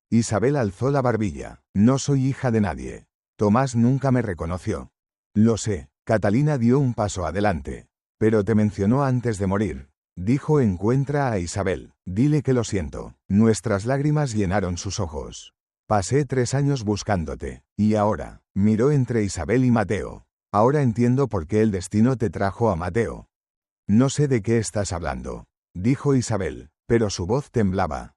Isabel alzó la barbilla, no soy hija de nadie. Tomás nunca me reconoció. Lo sé. Catalina dio un paso adelante. Pero te mencionó antes de morir. Dijo encuentra a Isabel, dile que lo siento. Nuestras lágrimas llenaron sus ojos. Pasé 3 años buscándote, y ahora, miró entre Isabel y Mateo. Ahora entiendo por qué el destino te trajo a Mateo. No sé de qué estás hablando, dijo Isabel, pero su voz temblaba.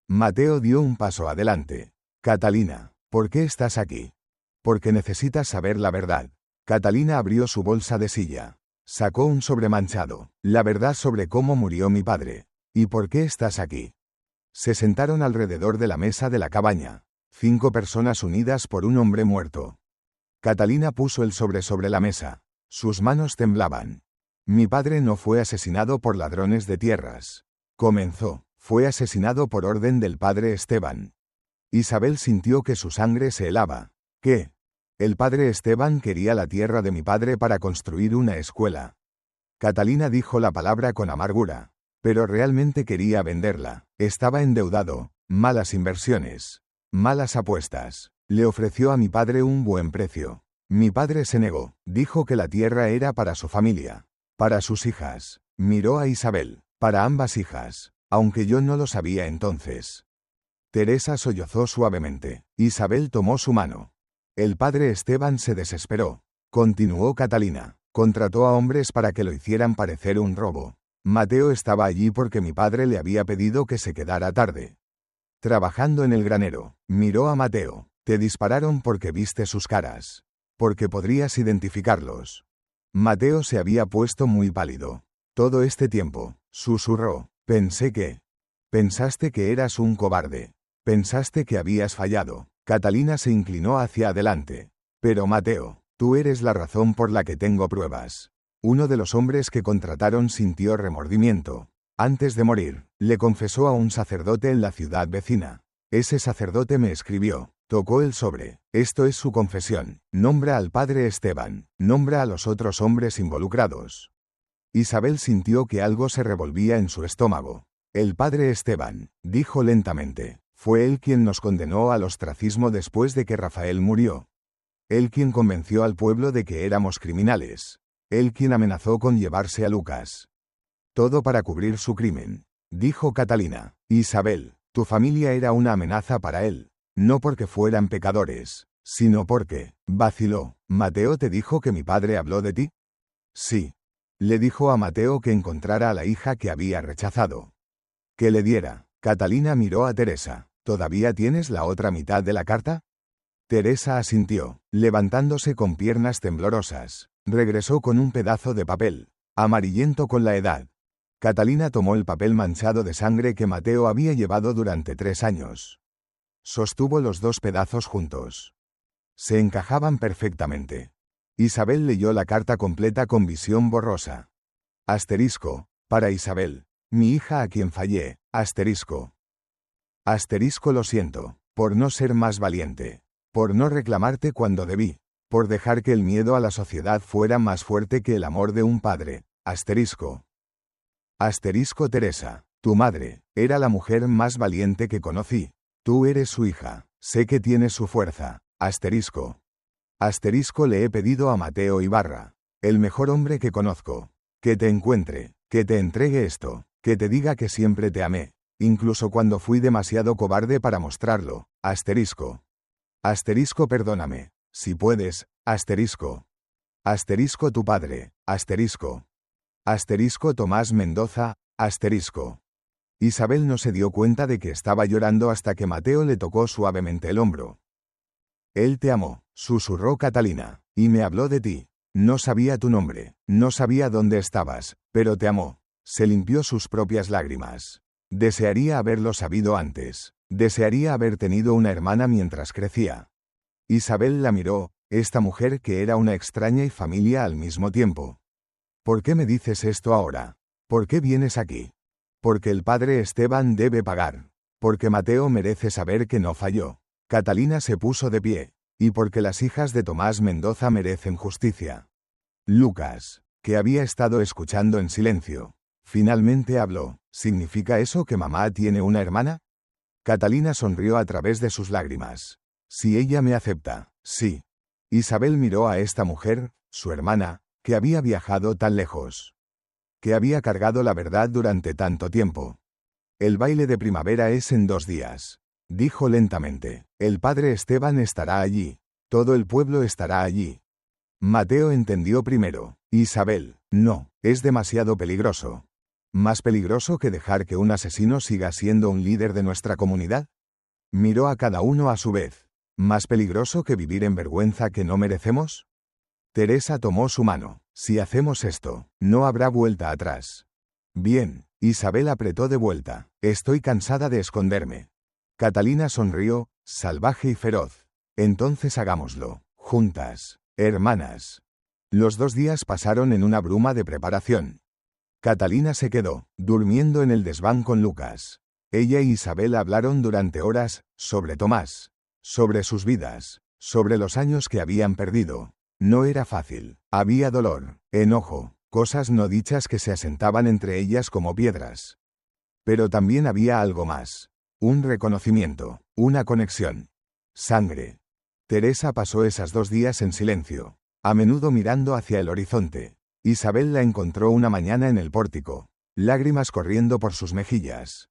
Mateo dio un paso adelante. Catalina, ¿por qué estás aquí? Porque necesitas saber la verdad. Catalina abrió su bolsa de silla. Sacó un sobre manchado. La verdad sobre cómo murió mi padre. ¿Y por qué estás aquí? Se sentaron alrededor de la mesa de la cabaña. 5 personas unidas por un hombre muerto. Catalina puso el sobre la mesa. Sus manos temblaban. Mi padre no fue asesinado por ladrones de tierras. Comenzó. Fue asesinado por orden del padre Esteban. Isabel sintió que su sangre se helaba. ¿Qué? El padre Esteban quería la tierra de mi padre para construir una escuela. Catalina dijo la palabra con amargura. Pero realmente quería venderla. Estaba endeudado. Malas inversiones. Malas apuestas. Le ofreció a mi padre un buen precio. Mi padre se negó. Dijo que la tierra era para su familia. Para sus hijas. Miró a Isabel. Para ambas hijas. Aunque yo no lo sabía entonces. Teresa sollozó suavemente. Isabel tomó su mano. El padre Esteban se desesperó. Continuó Catalina. Contrató a hombres para que lo hicieran parecer un robo. Mateo estaba allí porque mi padre le había pedido que se quedara tarde. Trabajando en el granero, miró a Mateo. Te dispararon porque viste sus caras. Porque podrías identificarlos. Mateo se había puesto muy pálido. Todo este tiempo, susurró. Pensaste que eras un cobarde. Pensaste que habías fallado. Catalina se inclinó hacia adelante. Pero Mateo, tú eres la razón por la que tengo pruebas. Uno de los hombres que contrataron sintió remordimiento. Antes de morir, le confesó a un sacerdote en la ciudad vecina. Ese sacerdote me escribió. Tocó el sobre. Esto es su confesión. Nombra al padre Esteban. Nombra a los otros hombres involucrados. Isabel sintió que algo se revolvía en su estómago. El padre Esteban, dijo lentamente, fue él quien nos condenó al ostracismo después de que Rafael murió. Él quien convenció al pueblo de que éramos criminales. Él quien amenazó con llevarse a Lucas. Todo para cubrir su crimen, dijo Catalina. Isabel, tu familia era una amenaza para él. No porque fueran pecadores, sino porque, vaciló. ¿Mateo te dijo que mi padre habló de ti? Sí. Le dijo a Mateo que encontrara a la hija que había rechazado. Que le diera. Catalina miró a Teresa. ¿Todavía tienes la otra mitad de la carta? Teresa asintió, levantándose con piernas temblorosas. Regresó con un pedazo de papel, amarillento con la edad. Catalina tomó el papel manchado de sangre que Mateo había llevado durante 3 años. Sostuvo los 2 pedazos juntos. Se encajaban perfectamente. Isabel leyó la carta completa con visión borrosa. Asterisco, para Isabel. Mi hija a quien fallé, asterisco. Asterisco lo siento, por no ser más valiente, por no reclamarte cuando debí, por dejar que el miedo a la sociedad fuera más fuerte que el amor de un padre, asterisco. Asterisco Teresa, tu madre, era la mujer más valiente que conocí. Tú eres su hija, sé que tienes su fuerza, asterisco. Asterisco le he pedido a Mateo Ibarra, el mejor hombre que conozco, que te encuentre, que te entregue esto, que te diga que siempre te amé, incluso cuando fui demasiado cobarde para mostrarlo, asterisco. Asterisco perdóname, si puedes, asterisco. Asterisco tu padre, asterisco. Asterisco Tomás Mendoza, asterisco. Isabel no se dio cuenta de que estaba llorando hasta que Mateo le tocó suavemente el hombro. Él te amó, susurró Catalina, y me habló de ti. No sabía tu nombre, no sabía dónde estabas, pero te amó. Se limpió sus propias lágrimas. Desearía haberlo sabido antes. Desearía haber tenido una hermana mientras crecía. Isabel la miró, esta mujer que era una extraña y familia al mismo tiempo. ¿Por qué me dices esto ahora? ¿Por qué vienes aquí? Porque el padre Esteban debe pagar. Porque Mateo merece saber que no falló. Catalina se puso de pie. Y porque las hijas de Tomás Mendoza merecen justicia. Lucas, que había estado escuchando en silencio, finalmente habló. ¿Significa eso que mamá tiene una hermana? Catalina sonrió a través de sus lágrimas. Si ella me acepta, sí. Isabel miró a esta mujer, su hermana, que había viajado tan lejos. Que había cargado la verdad durante tanto tiempo. El baile de primavera es en 2 días. Dijo lentamente. El padre Esteban estará allí. Todo el pueblo estará allí. Mateo entendió primero. Isabel, no, es demasiado peligroso. ¿Más peligroso que dejar que un asesino siga siendo un líder de nuestra comunidad? Miró a cada uno a su vez. ¿Más peligroso que vivir en vergüenza que no merecemos? Teresa tomó su mano. Si hacemos esto, no habrá vuelta atrás. Bien, Isabel apretó de vuelta. Estoy cansada de esconderme. Catalina sonrió, salvaje y feroz. Entonces hagámoslo, juntas, hermanas. Los 2 días pasaron en una bruma de preparación. Catalina se quedó, durmiendo en el desván con Lucas. Ella y Isabel hablaron durante horas, sobre Tomás, sobre sus vidas, sobre los años que habían perdido. No era fácil, había dolor, enojo, cosas no dichas que se asentaban entre ellas como piedras. Pero también había algo más. Un reconocimiento, una conexión. Sangre. Teresa pasó esos 2 días en silencio, a menudo mirando hacia el horizonte. Isabel la encontró una mañana en el pórtico, lágrimas corriendo por sus mejillas.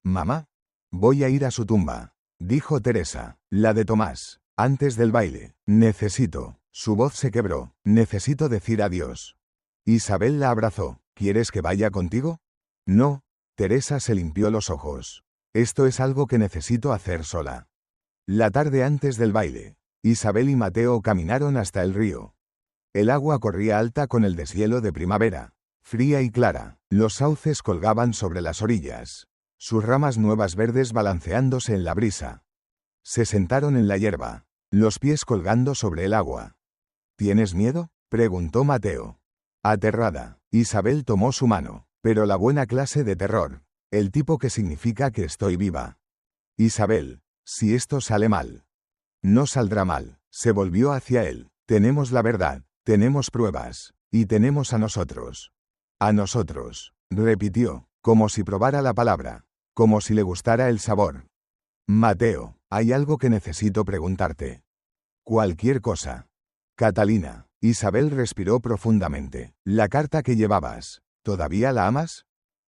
«Mamá, voy a ir a su tumba», dijo Teresa, la de Tomás, antes del baile. «Necesito». Su voz se quebró. «Necesito decir adiós». Isabel la abrazó. «¿Quieres que vaya contigo?» «No». Teresa se limpió los ojos. «Esto es algo que necesito hacer sola». La tarde antes del baile, Isabel y Mateo caminaron hasta el río. El agua corría alta con el deshielo de primavera, fría y clara. Los sauces colgaban sobre las orillas, sus ramas nuevas verdes balanceándose en la brisa. Se sentaron en la hierba, los pies colgando sobre el agua. ¿Tienes miedo?, preguntó Mateo. Aterrada, Isabel tomó su mano, pero la buena clase de terror, el tipo que significa que estoy viva. Isabel, si esto sale mal. No saldrá mal, se volvió hacia él. Tenemos la verdad, tenemos pruebas, y tenemos a nosotros. A nosotros, repitió, como si probara la palabra, como si le gustara el sabor. Mateo, hay algo que necesito preguntarte. Cualquier cosa. Catalina. Isabel respiró profundamente. La carta que llevabas, ¿todavía la amas?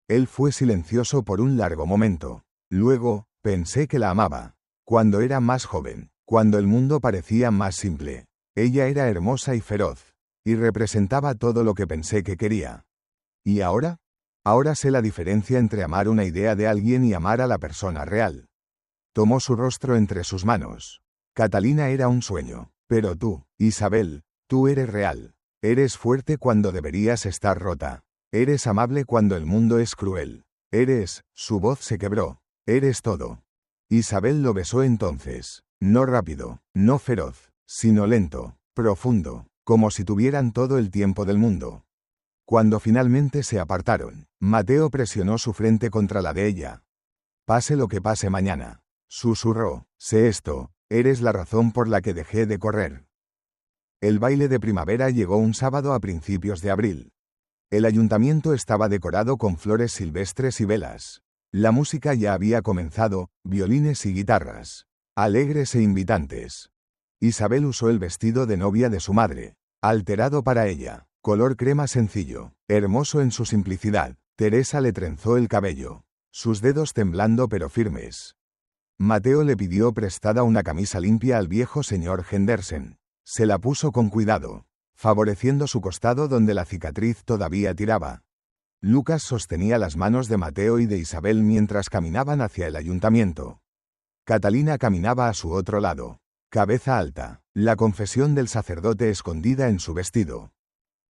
Él fue silencioso por un largo momento. Luego, pensé que la amaba. Cuando era más joven, cuando el mundo parecía más simple. Ella era hermosa y feroz, y representaba todo lo que pensé que quería. ¿Y ahora? Ahora sé la diferencia entre amar una idea de alguien y amar a la persona real. Tomó su rostro entre sus manos. Catalina era un sueño, pero tú, Isabel, tú eres real. Eres fuerte cuando deberías estar rota. Eres amable cuando el mundo es cruel. Eres, su voz se quebró. Eres todo. Isabel lo besó entonces, no rápido, no feroz, sino lento, profundo, como si tuvieran todo el tiempo del mundo. Cuando finalmente se apartaron, Mateo presionó su frente contra la de ella. Pase lo que pase mañana, susurró, sé esto, eres la razón por la que dejé de correr. El baile de primavera llegó un sábado a principios de abril. El ayuntamiento estaba decorado con flores silvestres y velas. La música ya había comenzado, violines y guitarras, alegres e invitantes. Isabel usó el vestido de novia de su madre, alterado para ella, color crema sencillo, hermoso en su simplicidad. Teresa le trenzó el cabello, sus dedos temblando pero firmes. Mateo le pidió prestada una camisa limpia al viejo señor Henderson. Se la puso con cuidado, favoreciendo su costado donde la cicatriz todavía tiraba. Lucas sostenía las manos de Mateo y de Isabel mientras caminaban hacia el ayuntamiento. Catalina caminaba a su otro lado, cabeza alta, la confesión del sacerdote escondida en su vestido.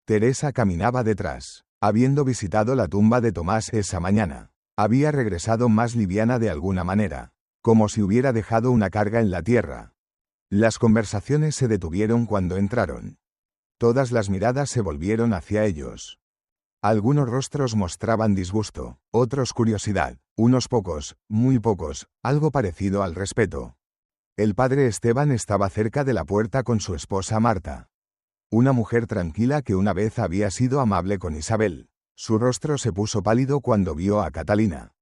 Teresa caminaba detrás, habiendo visitado la tumba de Tomás esa mañana. Había regresado más liviana de alguna manera, como si hubiera dejado una carga en la tierra. Las conversaciones se detuvieron cuando entraron. Todas las miradas se volvieron hacia ellos. Algunos rostros mostraban disgusto, otros curiosidad, unos pocos, muy pocos, algo parecido al respeto. El padre Esteban estaba cerca de la puerta con su esposa Marta. Una mujer tranquila que una vez había sido amable con Isabel. Su rostro se puso pálido cuando vio a Catalina.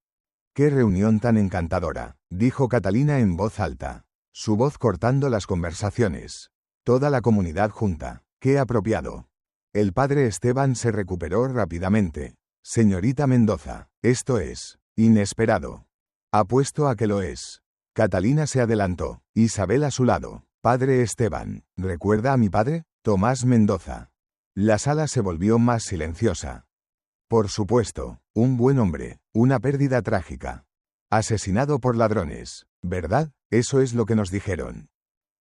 «¡Qué reunión tan encantadora!», dijo Catalina en voz alta, su voz cortando las conversaciones. Toda la comunidad junta. ¡Qué apropiado! El padre Esteban se recuperó rápidamente. «Señorita Mendoza, esto es inesperado». «Apuesto a que lo es». Catalina se adelantó, Isabel a su lado. «Padre Esteban, ¿recuerda a mi padre? Tomás Mendoza». La sala se volvió más silenciosa. «Por supuesto, un buen hombre, una pérdida trágica. Asesinado por ladrones, ¿verdad? Eso es lo que nos dijeron».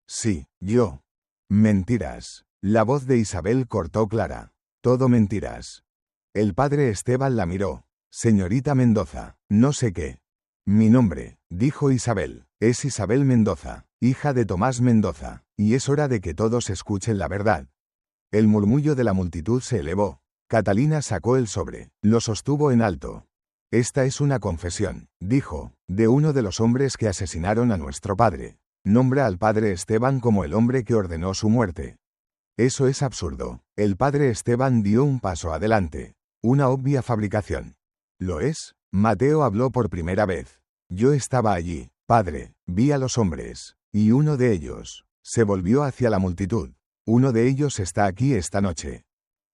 «Sí, yo». «Mentiras». La voz de Isabel cortó clara. «Todo mentiras». El padre Esteban la miró. «Señorita Mendoza, no sé qué». «Mi nombre», dijo Isabel, «es Isabel Mendoza, hija de Tomás Mendoza, y es hora de que todos escuchen la verdad». El murmullo de la multitud se elevó. Catalina sacó el sobre, lo sostuvo en alto. «Esta es una confesión», dijo, «de uno de los hombres que asesinaron a nuestro padre. Nombra al padre Esteban como el hombre que ordenó su muerte». «Eso es absurdo». El padre Esteban dio un paso adelante. «Una obvia fabricación». «¿Lo es?». Mateo habló por primera vez. «Yo estaba allí, padre, vi a los hombres, y uno de ellos». Se volvió hacia la multitud. «Uno de ellos está aquí esta noche».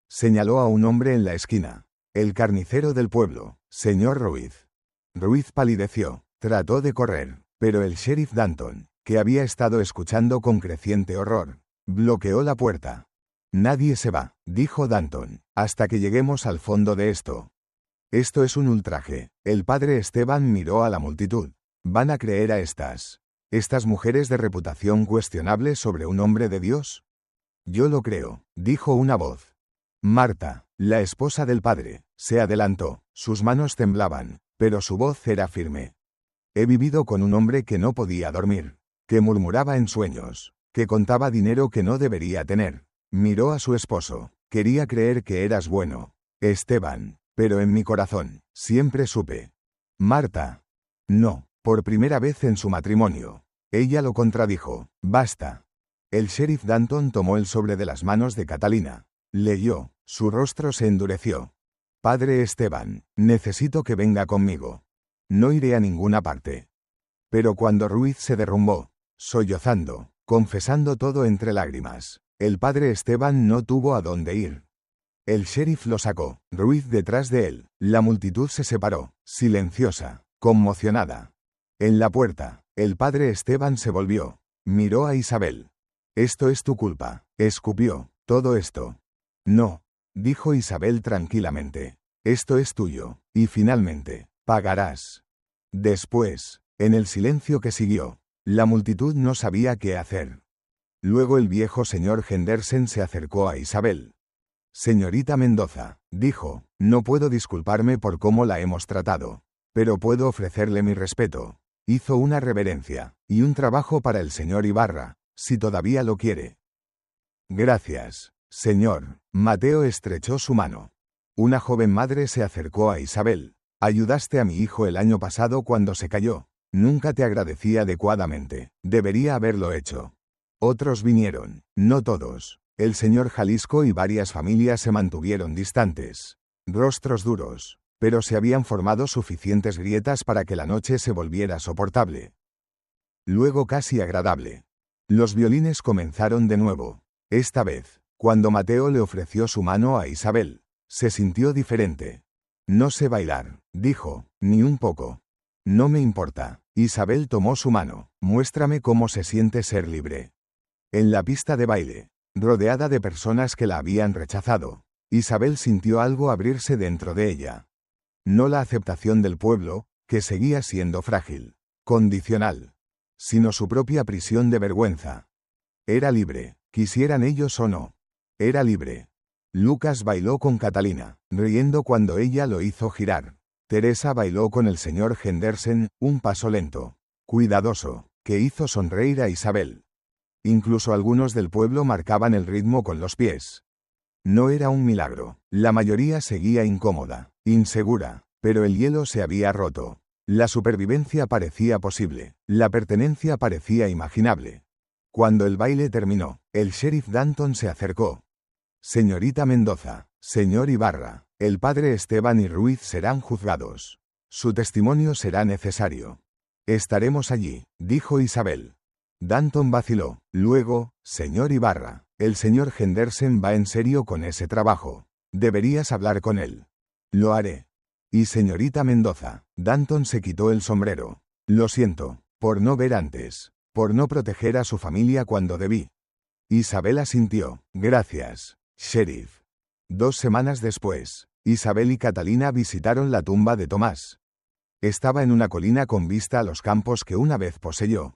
Señaló a un hombre en la esquina. «El carnicero del pueblo, señor Ruiz». Ruiz palideció, trató de correr, pero el sheriff Danton, que había estado escuchando con creciente horror, bloqueó la puerta. «Nadie se va», dijo Danton, «hasta que lleguemos al fondo de esto». «Esto es un ultraje». El padre Esteban miró a la multitud. «¿Van a creer a estas mujeres de reputación cuestionable sobre un hombre de Dios?». «Yo lo creo», dijo una voz. Marta, la esposa del padre, se adelantó. Sus manos temblaban, pero su voz era firme. «He vivido con un hombre que no podía dormir, que murmuraba en sueños, que contaba dinero que no debería tener». Miró a su esposo. «Quería creer que eras bueno, Esteban, pero en mi corazón, siempre supe». Marta. «No», por primera vez en su matrimonio. Ella lo contradijo. «Basta». El sheriff Danton tomó el sobre de las manos de Catalina. Leyó. Su rostro se endureció. «Padre Esteban, necesito que venga conmigo. No iré a ninguna parte». Pero cuando Ruiz se derrumbó, sollozando, confesando todo entre lágrimas, el padre Esteban no tuvo a dónde ir. El sheriff lo sacó, Ruiz detrás de él. La multitud se separó, silenciosa, conmocionada. En la puerta, el padre Esteban se volvió. Miró a Isabel. «Esto es tu culpa», escupió, «todo esto». «No», dijo Isabel tranquilamente. «Esto es tuyo, y finalmente, pagarás». Después, en el silencio que siguió, la multitud no sabía qué hacer. Luego el viejo señor Henderson se acercó a Isabel. «Señorita Mendoza», dijo, «no puedo disculparme por cómo la hemos tratado, pero puedo ofrecerle mi respeto». Hizo una reverencia, y un trabajo para el señor Ibarra, si todavía lo quiere. «Gracias, señor». Mateo estrechó su mano. Una joven madre se acercó a Isabel. Ayudaste a mi hijo el año pasado cuando se cayó. Nunca te agradecí adecuadamente. Debería haberlo hecho. Otros vinieron. No todos. El señor Jalisco y varias familias se mantuvieron distantes. Rostros duros. Pero se habían formado suficientes grietas para que la noche se volviera soportable. Luego casi agradable. Los violines comenzaron de nuevo. Esta vez, cuando Mateo le ofreció su mano a Isabel, se sintió diferente. No sé bailar, dijo, ni un poco. No me importa. Isabel tomó su mano. Muéstrame cómo se siente ser libre. En la pista de baile, rodeada de personas que la habían rechazado, Isabel sintió algo abrirse dentro de ella. No la aceptación del pueblo, que seguía siendo frágil, condicional, sino su propia prisión de vergüenza. Era libre, quisieran ellos o no. Era libre. Lucas bailó con Catalina, riendo cuando ella lo hizo girar. Teresa bailó con el señor Henderson, un paso lento, cuidadoso, que hizo sonreír a Isabel. Incluso algunos del pueblo marcaban el ritmo con los pies. No era un milagro. La mayoría seguía incómoda, insegura, pero el hielo se había roto. La supervivencia parecía posible, la pertenencia parecía imaginable. Cuando el baile terminó, el sheriff Danton se acercó. Señorita Mendoza, señor Ibarra, el padre Esteban y Ruiz serán juzgados. Su testimonio será necesario. Estaremos allí, dijo Isabel. Danton vaciló. Luego, señor Ibarra, el señor Henderson va en serio con ese trabajo. Deberías hablar con él. Lo haré. Y señorita Mendoza, Danton se quitó el sombrero. Lo siento, por no ver antes, por no proteger a su familia cuando debí. Isabel asintió. Gracias, sheriff. 2 semanas después, Isabel y Catalina visitaron la tumba de Tomás. Estaba en una colina con vista a los campos que una vez poseyó.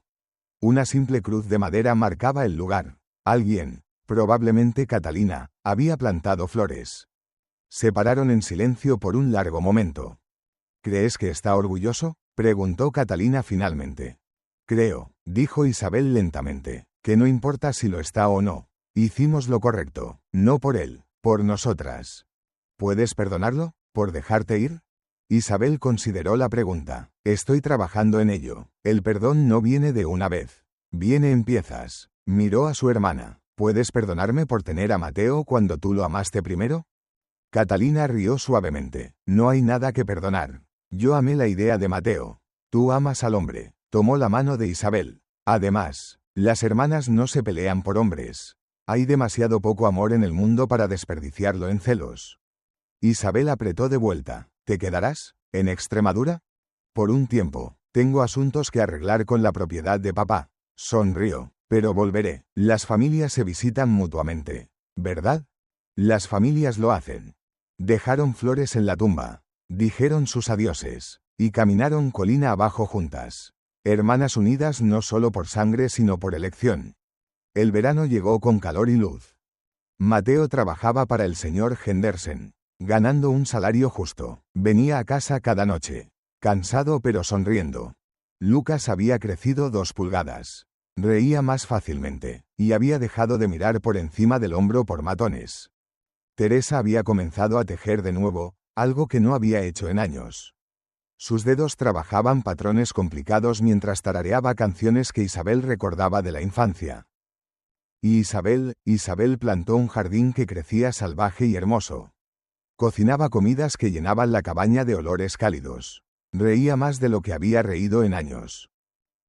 Una simple cruz de madera marcaba el lugar. Alguien, probablemente Catalina, había plantado flores. Se pararon en silencio por un largo momento. ¿Crees que está orgulloso?, preguntó Catalina finalmente. Creo, dijo Isabel lentamente, que no importa si lo está o no. Hicimos lo correcto, no por él, por nosotras. ¿Puedes perdonarlo, por dejarte ir? Isabel consideró la pregunta. Estoy trabajando en ello. El perdón no viene de una vez. Viene en piezas. Miró a su hermana. ¿Puedes perdonarme por tener a Mateo cuando tú lo amaste primero? Catalina rió suavemente. No hay nada que perdonar. Yo amé la idea de Mateo. Tú amas al hombre. Tomó la mano de Isabel. Además, las hermanas no se pelean por hombres. Hay demasiado poco amor en el mundo para desperdiciarlo en celos. Isabel apretó de vuelta. ¿Te quedarás? ¿En Extremadura? Por un tiempo. Tengo asuntos que arreglar con la propiedad de papá. Sonrió. Pero volveré. Las familias se visitan mutuamente. ¿Verdad? Las familias lo hacen. Dejaron flores en la tumba. Dijeron sus adioses. Y caminaron colina abajo juntas. Hermanas unidas no solo por sangre sino por elección. El verano llegó con calor y luz. Mateo trabajaba para el señor Henderson, ganando un salario justo. Venía a casa cada noche, cansado pero sonriendo. Lucas había crecido 2 pulgadas. Reía más fácilmente, y había dejado de mirar por encima del hombro por matones. Teresa había comenzado a tejer de nuevo, algo que no había hecho en años. Sus dedos trabajaban patrones complicados mientras tarareaba canciones que Isabel recordaba de la infancia. Y Isabel plantó un jardín que crecía salvaje y hermoso. Cocinaba comidas que llenaban la cabaña de olores cálidos. Reía más de lo que había reído en años.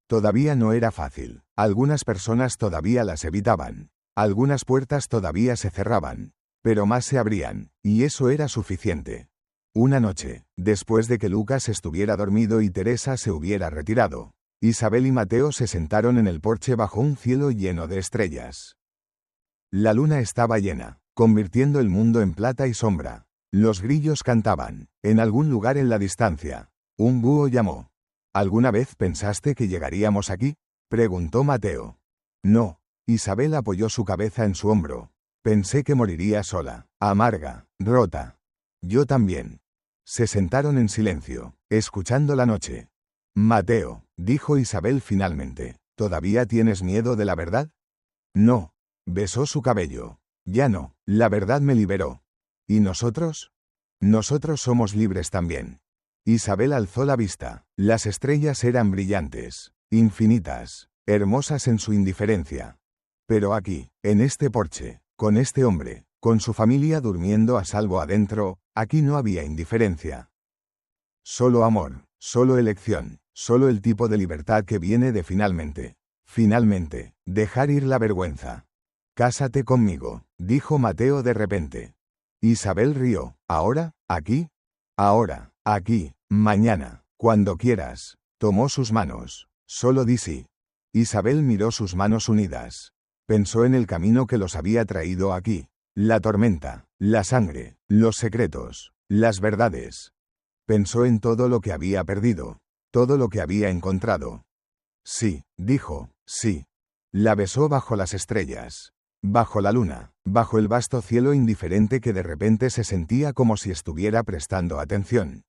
Todavía no era fácil. Algunas personas todavía las evitaban. Algunas puertas todavía se cerraban. Pero más se abrían, y eso era suficiente. Una noche, después de que Lucas estuviera dormido y Teresa se hubiera retirado, Isabel y Mateo se sentaron en el porche bajo un cielo lleno de estrellas. La luna estaba llena, convirtiendo el mundo en plata y sombra. Los grillos cantaban. En algún lugar en la distancia, un búho llamó. ¿Alguna vez pensaste que llegaríamos aquí?, preguntó Mateo. No. Isabel apoyó su cabeza en su hombro. Pensé que moriría sola, amarga, rota. Yo también. Se sentaron en silencio, escuchando la noche. Mateo, dijo Isabel finalmente, ¿todavía tienes miedo de la verdad? No. Besó su cabello. Ya no, la verdad me liberó. ¿Y nosotros? Nosotros somos libres también. Isabel alzó la vista. Las estrellas eran brillantes, infinitas, hermosas en su indiferencia. Pero aquí, en este porche, con este hombre, con su familia durmiendo a salvo adentro, aquí no había indiferencia. Solo amor, solo elección, solo el tipo de libertad que viene de finalmente, dejar ir la vergüenza. Cásate conmigo, dijo Mateo de repente. Isabel rió. ¿Ahora? ¿Aquí? Ahora, aquí, mañana, cuando quieras. Tomó sus manos. Solo di sí. Isabel miró sus manos unidas. Pensó en el camino que los había traído aquí. La tormenta, la sangre, los secretos, las verdades. Pensó en todo lo que había perdido, todo lo que había encontrado. Sí, dijo, sí. La besó bajo las estrellas, bajo la luna, bajo el vasto cielo indiferente que de repente se sentía como si estuviera prestando atención.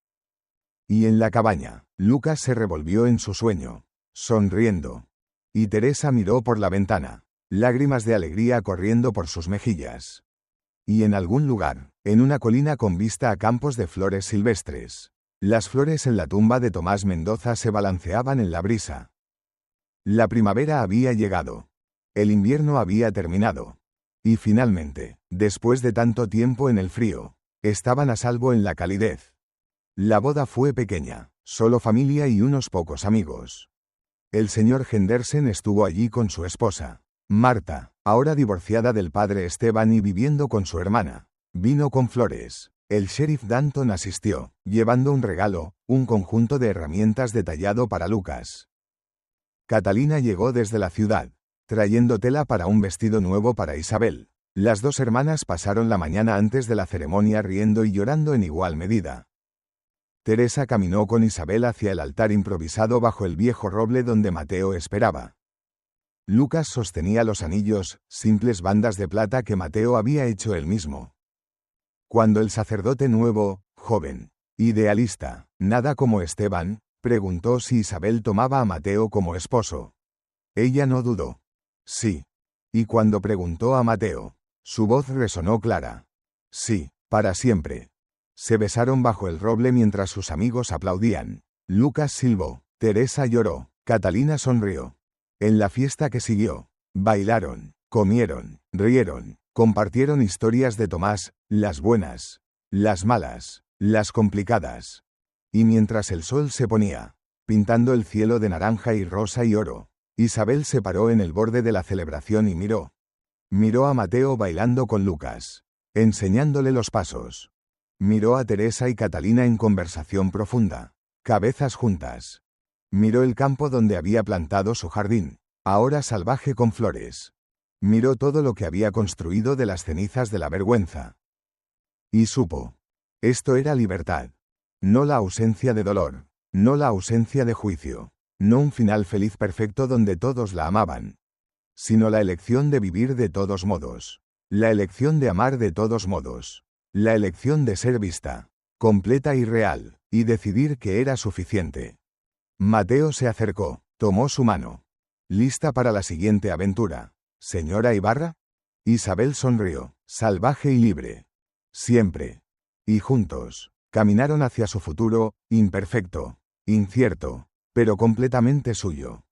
Y en la cabaña, Lucas se revolvió en su sueño, sonriendo. Y Teresa miró por la ventana, lágrimas de alegría corriendo por sus mejillas. Y en algún lugar, en una colina con vista a campos de flores silvestres, las flores en la tumba de Tomás Mendoza se balanceaban en la brisa. La primavera había llegado. El invierno había terminado. Y finalmente, después de tanto tiempo en el frío, estaban a salvo en la calidez. La boda fue pequeña, solo familia y unos pocos amigos. El señor Henderson estuvo allí con su esposa, Marta, ahora divorciada del padre Esteban y viviendo con su hermana. Vino con flores. El sheriff Danton asistió, llevando un regalo, un conjunto de herramientas detallado para Lucas. Catalina llegó desde la ciudad, trayendo tela para un vestido nuevo para Isabel. Las dos hermanas pasaron la mañana antes de la ceremonia riendo y llorando en igual medida. Teresa caminó con Isabel hacia el altar improvisado bajo el viejo roble donde Mateo esperaba. Lucas sostenía los anillos, simples bandas de plata que Mateo había hecho él mismo. Cuando el sacerdote nuevo, joven, idealista, nada como Esteban, preguntó si Isabel tomaba a Mateo como esposo. Ella no dudó. Sí. Y cuando preguntó a Mateo, su voz resonó clara. Sí, para siempre. Se besaron bajo el roble mientras sus amigos aplaudían. Lucas silbó, Teresa lloró, Catalina sonrió. En la fiesta que siguió, bailaron, comieron, rieron, compartieron historias de Tomás, las buenas, las malas, las complicadas. Y mientras el sol se ponía, pintando el cielo de naranja y rosa y oro, Isabel se paró en el borde de la celebración y miró. Miró a Mateo bailando con Lucas, enseñándole los pasos. Miró a Teresa y Catalina en conversación profunda, cabezas juntas. Miró el campo donde había plantado su jardín, ahora salvaje con flores. Miró todo lo que había construido de las cenizas de la vergüenza. Y supo. Esto era libertad. No la ausencia de dolor, no la ausencia de juicio, no un final feliz perfecto donde todos la amaban, sino la elección de vivir de todos modos, la elección de amar de todos modos, la elección de ser vista, completa y real, y decidir que era suficiente. Mateo se acercó, tomó su mano. ¿Lista para la siguiente aventura, señora Ibarra? Isabel sonrió, salvaje y libre. Siempre. Y juntos, caminaron hacia su futuro, imperfecto, incierto, pero completamente suyo.